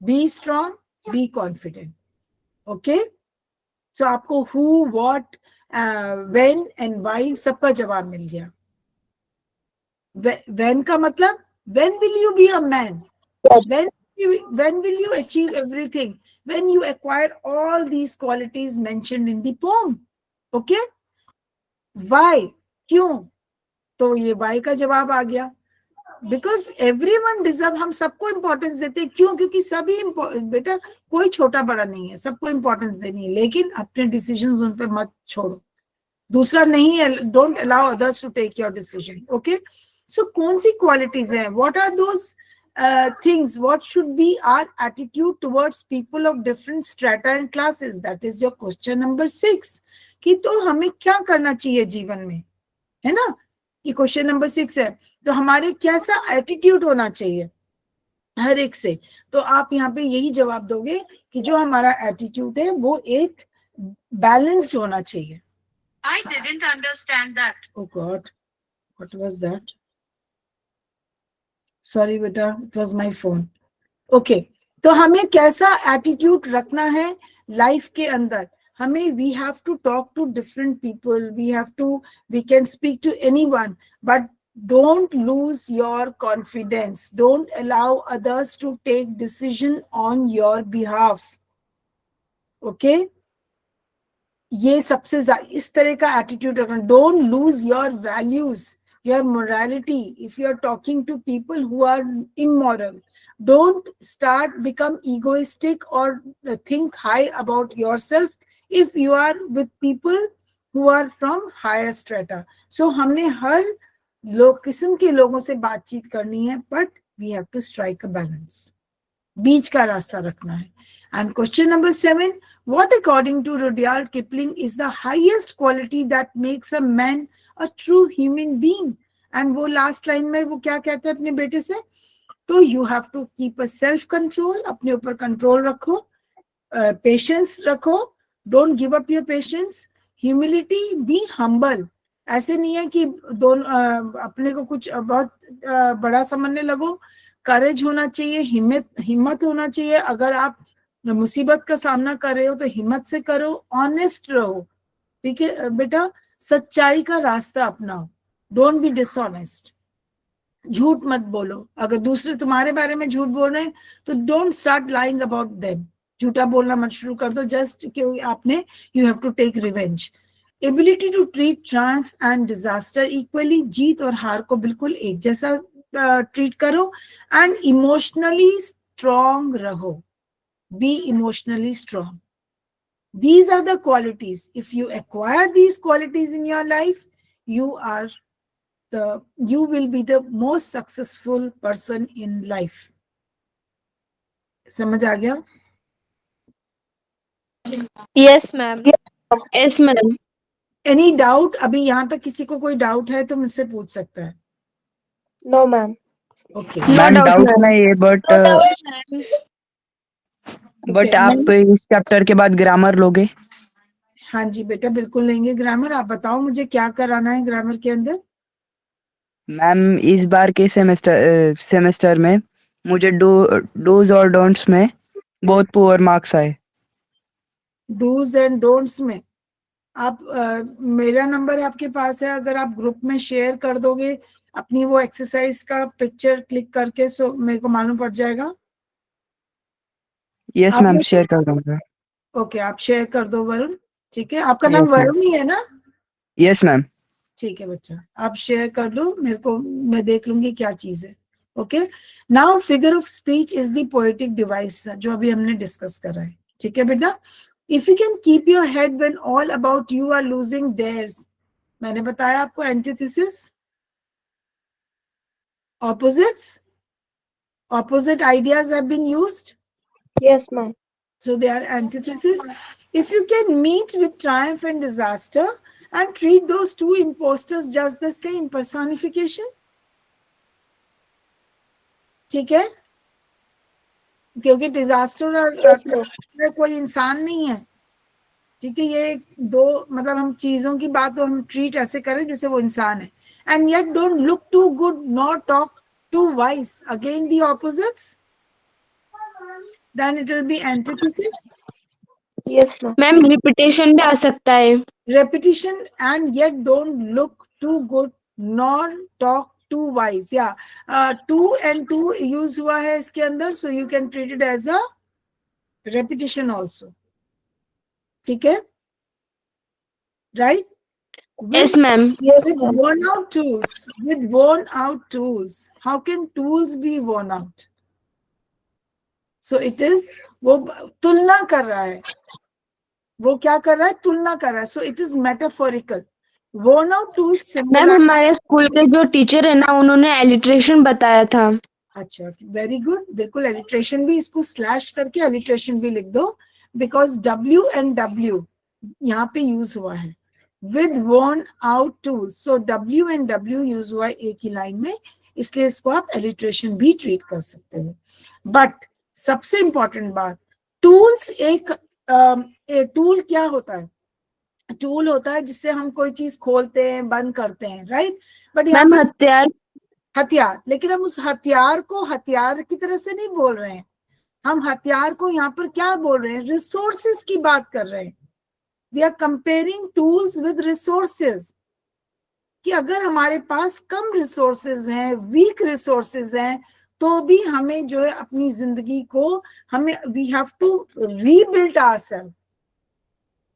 Be strong, be confident. Okay, so आपको who, what, when and why सबका जवाब मिल गया। व्हेन का मतलब when will you be a man? When will you achieve everything? When you acquire all these qualities mentioned in the poem. Okay? Why? क्यों? तो ये why का जवाब आ गया। Because everyone deserve, हम सबको इंपॉर्टेंस देते हैं। क्यों? क्योंकि सभी बेटा कोई छोटा बड़ा नहीं है, सबको इंपॉर्टेंस देनी है, लेकिन अपने डिसीजंस उन पे मत छोड़ो। दूसरा नहीं है, don't allow others to take your decision. Okay, so कौन सी क्वालिटीज हैं? What are those things? What should be our attitude towards people of different strata and classes? That is your question number 6 कि तो हमें क्या करना चाहिए जीवन में, है ना। ये क्वेश्चन नंबर 6 है। तो हमारे कैसा एटीट्यूड होना चाहिए हर एक से? तो आप यहाँ पे यही जवाब दोगे कि जो हमारा एटीट्यूड है वो एक बैलेंस्ड होना चाहिए। I didn't understand that. Oh God, what was that? Sorry beta, it was my phone. Okay, तो हमें कैसा एटीट्यूड रखना है लाइफ के अंदर? हमें we have to talk to different people, we can speak to anyone, but don't lose your confidence. Don't allow others to take decision on your behalf. Okay? ये सबसे इस तरह का एटीट्यूड रखना। Don't lose your values. your morality, if you are talking to people who are immoral, don't become egoistic or think high about yourself if you are with people who are from higher strata. So हमने हर किस्म के लोगों से बातचीत करनी है, but we have to strike a balance. बीच का रास्ता रखना है. And question number 7, what according to Rudyard Kipling is the highest quality that makes a man a true human being? And वो last line में वो क्या कहते हैं अपने बेटे से? तो you have to keep a self control, अपने ऊपर control रखो, patience रखो, don't give up your patience, humility, be humble. ऐसे नहीं है कि अपने को कुछ बहुत बड़ा समझने लगो. करेज होना चाहिए, हिम्मत होना चाहिए. अगर आप मुसीबत का सामना कर रहे हो तो हिम्मत से करो, ऑनेस्ट रहो. ठीक है बेटा, सच्चाई का रास्ता अपनाओ, डोंट बी डिसऑनेस्ट. झूठ मत बोलो. अगर दूसरे तुम्हारे बारे में झूठ बोल रहे हैं तो don't start lying about them. झूठा बोलना मत शुरू कर दो जस्ट क्योंकि आपने, you have to take revenge. Ability to treat triumph and disaster equally, जीत और हार को बिल्कुल एक जैसा ट्रीट करो. एंड इमोशनली स्ट्रॉन्ग रहो, be emotionally strong. These are the qualities. If you acquire these qualities in your life, you will be the most successful person in life. समझ आ गया? Yes, ma'am. Yes, ma'am. Any doubt? अभी यहाँ तक किसी को कोई doubt है तो मुझसे पूछ सकता है. No, ma'am. Okay. No ma'am doubt, doubt ma'am. नहीं है बट Okay, आप इस चैप्टर के बाद ग्रामर लोगे? हाँ जी बेटा बिल्कुल लेंगे ग्रामर. आप बताओ मुझे क्या कराना है ग्रामर के अंदर. मैम इस बार के सेमेस्टर में मुझे डूज और डोंट्स में बहुत पुअर मार्क्स आए. डूज एंड डोंट्स में आप मेरा नंबर आपके पास है, अगर आप ग्रुप में शेयर कर दोगे अपनी वो एक्सरसाइज का पिक्चर क्लिक करके, सो मेरे को मालूम पड़ जाएगा. यस आप मैम लोग- शेयर कर दूंगा. ओके, आप शेयर कर दो वरुण. ठीक है, आपका नाम Yes, ma'am. वरुण ही है ना? Yes ma'am. ठीक है बच्चा, आप शेयर कर दो मेरे को, मैं देख लूंगी क्या चीज है. Okay, now figure of speech is the poetic device जो अभी हमने डिस्कस करा है. ठीक है बेटा, if you can keep your head when all about you are losing theirs. मैंने बताया आपको antithesis, opposites, opposite ideas have been used. Yes, ma'am. So they are antithesis. If you can meet with triumph and disaster and treat those two imposters just the same, personification. ठीक है, क्योंकि disaster और Yes, ma'am. कोई इंसान नहीं है. ठीक है, ये दो मतलब हम चीजों की बात तो हम ट्रीट ऐसे करें जैसे वो इंसान है. And yet don't look too good nor talk too wise. Again the opposites. Then it will be antithesis. Yes, ma'am. Ma'am repetition भी आ सकता है. Repetition and yet don't look too good nor talk too wise. Yeah, two and two use हुआ है इसके अंदर, so you can treat it as a repetition also. ठीक है, right? Yes, ma'am. Yes, With ma'am. worn out tools, with worn out tools. How can tools be worn out? So it is, वो तुलना कर रहा है, वो क्या कर रहा है, तुलना कर रहा है. So it is metaphorical. Worn out tools ma'am similar. हमारे स्कूल के जो टीचर है ना उन्होंने एलिट्रेशन बताया था. अच्छा, वेरी गुड. बिल्कुल एलिट्रेशन भी, इसको स्लैश करके एलिट्रेशन भी लिख दो, बिकॉज W एंड W यहाँ पे यूज हुआ है. With worn out tools, so W and W use हुआ है एक ही लाइन में, इसलिए इसको आप एलिट्रेशन भी ट्रीट कर सकते हो. बट सबसे इंपॉर्टेंट बात, टूल्स एक टूल क्या होता है? टूल होता है जिससे हम कोई चीज खोलते हैं, बंद करते हैं, राइट? बट यहाँ मैम पे हथियार. हथियार, लेकिन हम उस हथियार को हथियार की तरह से नहीं बोल रहे हैं. हम हथियार को यहाँ पर क्या बोल रहे हैं? रिसोर्सेस की बात कर रहे हैं. We are comparing tools with resources, कि अगर हमारे पास कम रिसोर्सेज हैं, वीक रिसोर्सेज हैं, तो भी हमें जो है अपनी जिंदगी को हमें, we have to rebuild ourselves.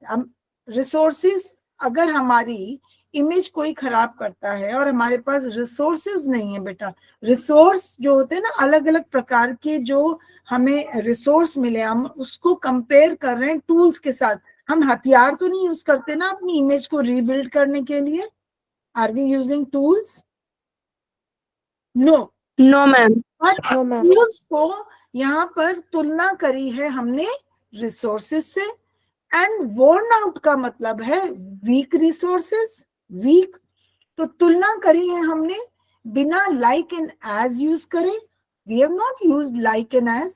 हम रिसोर्सेज अगर हमारी इमेज कोई खराब करता है और हमारे पास रिसोर्सेज नहीं है बेटा, रिसोर्स जो होते हैं ना, अलग अलग प्रकार के जो हमें रिसोर्स मिले, हम उसको कंपेयर कर रहे हैं टूल्स के साथ। हम हथियार तो नहीं यूज करते ना अपनी इमेज को रीबिल्ड करने के लिए। Are we using tools? No. No ma'am. No, ma'am. Tools को यहाँ पर तुलना करी है हमने रिसोर्सेज से, एंड worn आउट का मतलब है वीक रिसोर्सेज, वीक। तो तुलना करी है हमने बिना लाइक एंड एज यूज करे, we have not used like and as,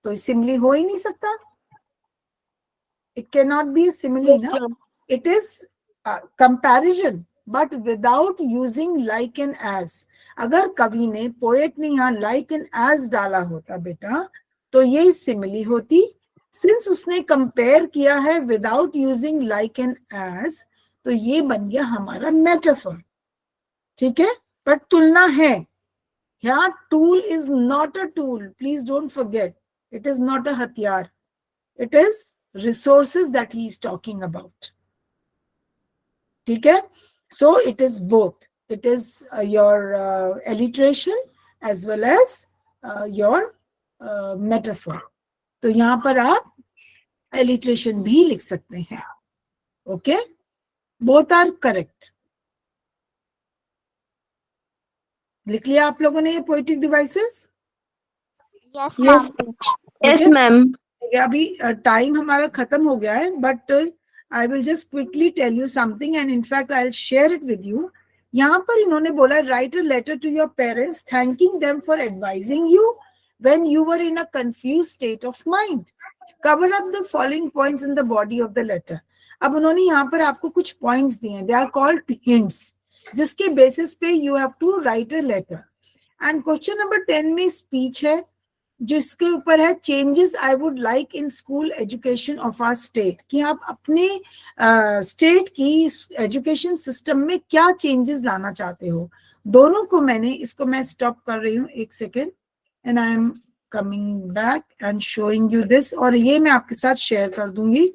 तो सिमिली हो ही नहीं सकता। It can not be simile Yes, ना, ma'am. it is comparison but without using like and as। अगर कवि ने, पोएट ने यहाँ like and as डाला होता बेटा तो ये सिमिली होती। सिंस उसने कंपेयर किया है without using like and as, तो ये बन गया हमारा मेटाफर, ठीक है। पर तुलना है यहाँ, tool is not a tool, please don't forget, it is not a हथियार, it is resources that he is talking about, ठीक है। So it is both, it is your alliteration as well as your metaphor। तो यहाँ पर आप alliteration भी लिख सकते हैं, okay, both are correct। लिख लिया आप लोगों ने ये poetic devices? Yes, Yes, ma'am. ma'am. Yes Okay? Ma'am. अभी टाइम हमारा खत्म हो गया है, but I will just quickly tell you something and in fact I will share it with you. यहाँ पर इन्होंने बोला right a letter to your parents thanking them for advising you when you were in a confuse state of mind, cover up the following points in the body of the letter. अब उन्होंने यहाँ पर आपको कुछ points दिए हैं, they are called hints, जिसके basis पे you have to write a letter. And question number 10 में स्पीच है जिसके ऊपर है changes I would like in school education of our state, कि आप अपने स्टेट की एजुकेशन सिस्टम में क्या चेंजेस लाना चाहते हो। दोनों को मैंने, इसको मैं स्टॉप कर रही हूँ एक second and I am coming back and showing you this, और ये मैं आपके साथ शेयर कर दूंगी।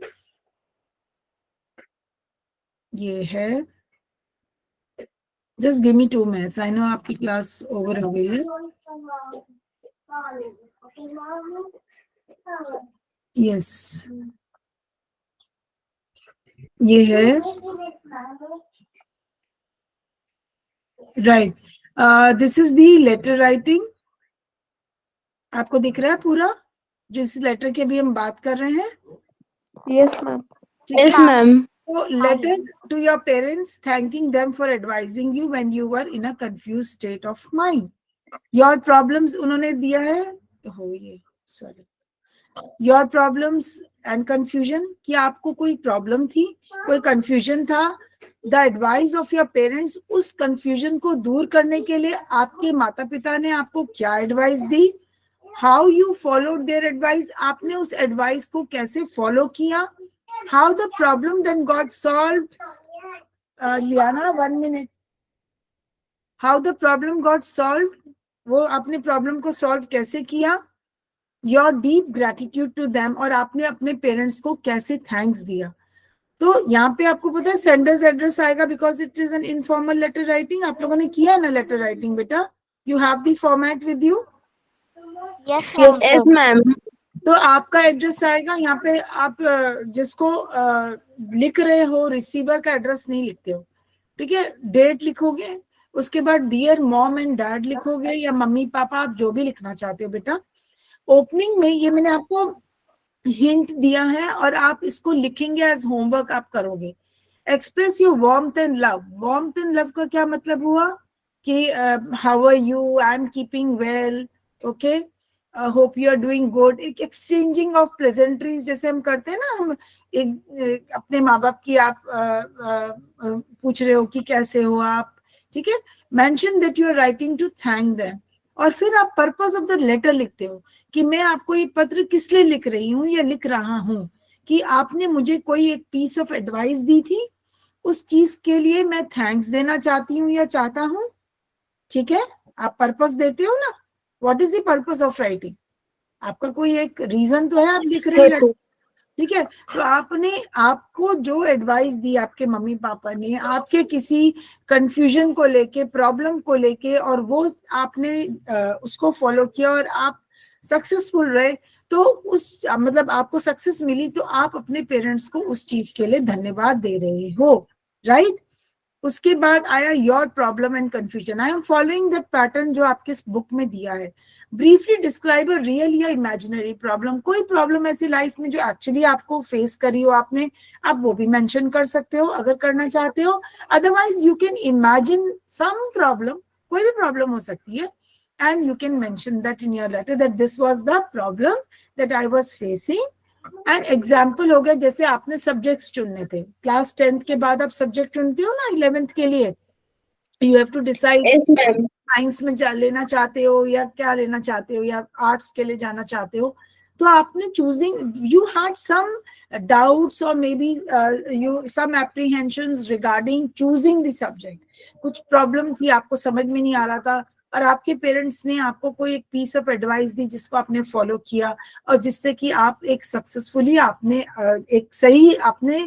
ये है, just give me 2 minutes, I know आपकी क्लास ओवर हो गई है। यस, ये है right, this is the letter writing. आपको दिख रहा है पूरा जिस लेटर की अभी हम बात कर रहे हैं? Yes, ma'am. Yes ma'am. So letter to your parents thanking them for advising you when you were in a confused state of mind। Your problems उन्होंने दिया है, हो ये sorry, your problems and confusion, कि आपको कोई प्रॉब्लम थी, कोई कंफ्यूजन था, the advice of your parents, उस कंफ्यूजन को दूर करने के लिए आपके माता पिता ने आपको क्या एडवाइस दी, how you followed their advice, आपने उस एडवाइस को कैसे फॉलो किया, how the problem then got solved, Liyana 1 minute, how the problem got solved, वो अपने प्रॉब्लम को सॉल्व कैसे किया, your deep gratitude to them, और आपने अपने पेरेंट्स को कैसे थैंक्स दिया। तो यहाँ पे आपको पता है सेंडर्स एड्रेस आएगा because it is an informal letter writing. आप लोगों ने किया है ना लेटर राइटिंग बेटा, you have the format with you? Yes, Yes, ma'am. Yes ma'am. तो आपका एड्रेस आएगा यहाँ पे, आप जिसको लिख रहे हो रिसीवर का एड्रेस नहीं लिखते हो, ठीक है, डेट लिखोगे, उसके बाद डियर मॉम एंड डैड लिखोगे या मम्मी पापा, आप जो भी लिखना चाहते हो बेटा। ओपनिंग में ये मैंने आपको हिंट दिया है और आप इसको लिखेंगे एज होमवर्क आप करोगे। Express your warmth and love, warmth and love का क्या मतलब हुआ कि how are you, I am keeping well, okay, hope you are doing good, एक एक्सचेंजिंग ऑफ प्रेजेंटरीज जैसे हम करते हैं ना, हम एक अपने माँ बाप की आप पूछ रहे हो कि कैसे हो आप, ठीक है, mention that you are writing to thank them, और फिर आप पर्पस ऑफ द लेटर लिखते हो कि मैं आपको ये पत्र किस लिए लिख रही हूँ या लिख रहा हूँ, कि आपने मुझे कोई एक पीस ऑफ एडवाइस दी थी, उस चीज के लिए मैं थैंक्स देना चाहती हूँ या चाहता हूँ, ठीक है, आप पर्पस देते हो ना। What is the purpose of writing? आपका कोई एक रीजन तो है, आप लिख रहे हैं, हेतु। ठीक है। तो आपने, आपको जो एडवाइस दी आपके मम्मी पापा ने आपके किसी कंफ्यूजन को लेके, प्रॉब्लम को लेके, और वो आपने उसको फॉलो किया और आप सक्सेसफुल रहे, तो उस मतलब आपको सक्सेस मिली, तो आप अपने पेरेंट्स को उस चीज के लिए धन्यवाद दे रहे हो, राइट। उसके बाद आया your problem and confusion. I am following that pattern जो आपके इस बुक में दिया है। ब्रीफली डिस्क्राइब अ रियल या इमेजिनरी प्रॉब्लम। कोई प्रॉब्लम ऐसी लाइफ में जो एक्चुअली आपको फेस करी हो आपने, आप वो भी मेंशन कर सकते हो अगर करना चाहते हो। Otherwise you can imagine some problem, कोई भी प्रॉब्लम हो सकती है, and you can mention that in your letter that this was the problem that I was facing। And example हो गया, जैसे आपने सब्जेक्ट्स चुनने थे, क्लास 10th के बाद आप सब्जेक्ट चुनते हो ना 11th के लिए, you have to decide Yes, ma'am. Science में लेना चाहते हो या क्या लेना चाहते हो, या आर्ट्स के लिए जाना चाहते हो। तो आपने choosing, you had some doubts और maybe you some apprehensions regarding choosing the subject. कुछ प्रॉब्लम थी, आपको समझ में नहीं आ रहा था, और आपके पेरेंट्स ने आपको कोई एक पीस ऑफ एडवाइस दी जिसको आपने फॉलो किया, और जिससे कि आप एक सक्सेसफुली आपने एक सही आपने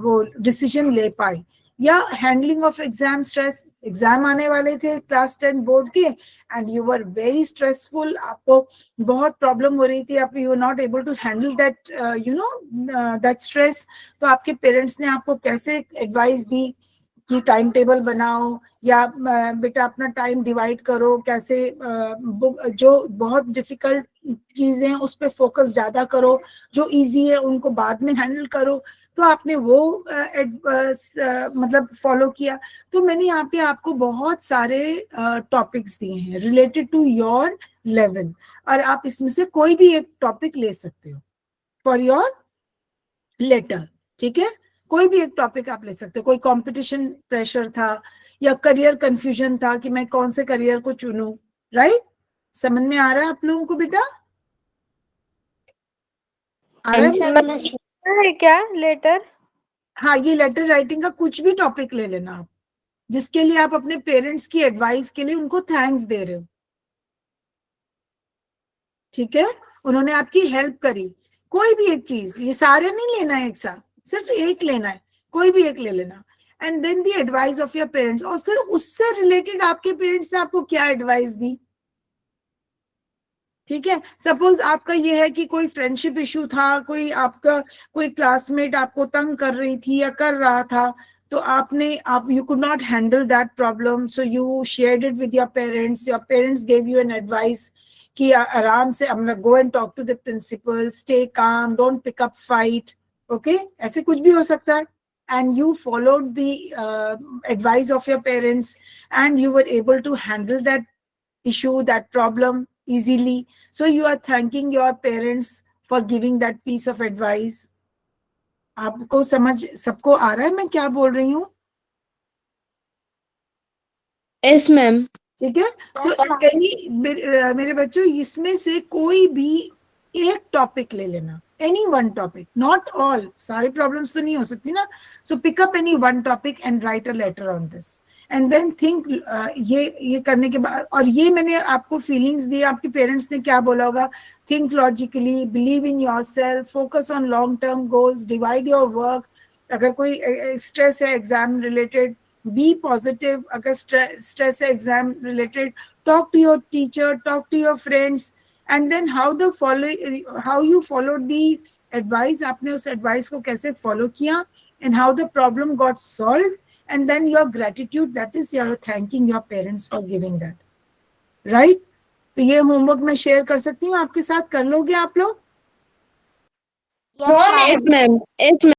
वो डिसीजन ले पाए। या handling of exam stress, exam आने वाले थे क्लास 10 बोर्ड के, and you were very stressful, आपको बहुत प्रॉब्लम हो रही थी, आप you are not able to handle that you know that stress. तो आपके पेरेंट्स ने आपको कैसे एडवाइस दी कि टाइम टेबल बनाओ, या बेटा अपना टाइम डिवाइड करो, कैसे जो बहुत डिफिकल्ट चीजें हैं उस पर फोकस ज्यादा करो, जो इजी है उनको बाद में हैंडल करो। तो आपने वो मतलब फॉलो किया। तो मैंने यहाँ पे आपको बहुत सारे टॉपिक्स दिए हैं रिलेटेड टू योर लेवल, और आप इसमें से कोई भी एक टॉपिक ले सकते हो फॉर योर लेटर, ठीक है। कोई भी एक टॉपिक आप ले सकते हो। कोई कंपटीशन प्रेशर था, या करियर कंफ्यूजन था कि मैं कौन से करियर को चुनूं, राइट। समझ में आ रहा है आप लोगों को बेटा? आ रहा है? है क्या लेटर? हाँ, ये लेटर राइटिंग का कुछ भी टॉपिक ले लेना आप, जिसके लिए आप अपने पेरेंट्स की एडवाइस के लिए उनको थैंक्स दे रहे हो, ठीक है। उन्होंने आपकी हेल्प करी, कोई भी एक चीज, ये सारे नहीं लेना है एक साथ, सिर्फ एक लेना है, कोई भी एक ले लेना। And then the advice of your parents, और फिर उससे रिलेटेड आपके पेरेंट्स ने आपको क्या एडवाइस दी, ठीक है। सपोज आपका ये है कि कोई फ्रेंडशिप इशू था, कोई आपका कोई क्लासमेट आपको तंग कर रही थी या कर रहा था, तो आप you could not handle that problem, so you shared it with your parents gave you an advice कि आराम से go and talk to the principal, stay calm, don't pick up fight, okay, ऐसे कुछ भी हो सकता है। And you followed the advice of your parents, and you were able to handle that issue, that problem easily. So you are thanking your parents for giving that piece of advice. आपको समझ सबको आ रहा है मैं क्या बोल रही हूँ? Yes, ma'am. ठीक है। तो मेरे बच्चों, इसमें से कोई भी एक टॉपिक ले लेना, any one topic, not all, सारे प्रॉब्लम्स तो नहीं हो सकती ना। So pick up any one topic and write a letter on this, and then think. ये करने के बाद, और ये मैंने आपको फीलिंग्स दी, आपके पेरेंट्स ने क्या बोला होगा, think logically, believe in yourself, focus on long term goals, divide your work. अगर कोई स्ट्रेस है एग्जाम रिलेटेड, be positive. अगर stress है exam related, talk to your teacher, talk to your friends, and then how you followed the advice, आपने उस advice को कैसे follow किया, and how the problem got solved, and then your gratitude, that is you're thanking your parents for giving that, right? तो ये homework मैं share कर सकती हूँ आपके साथ, कर लोगे आप लोग? Yes, ma'am. Yes, ma'am. Yes, ma'am.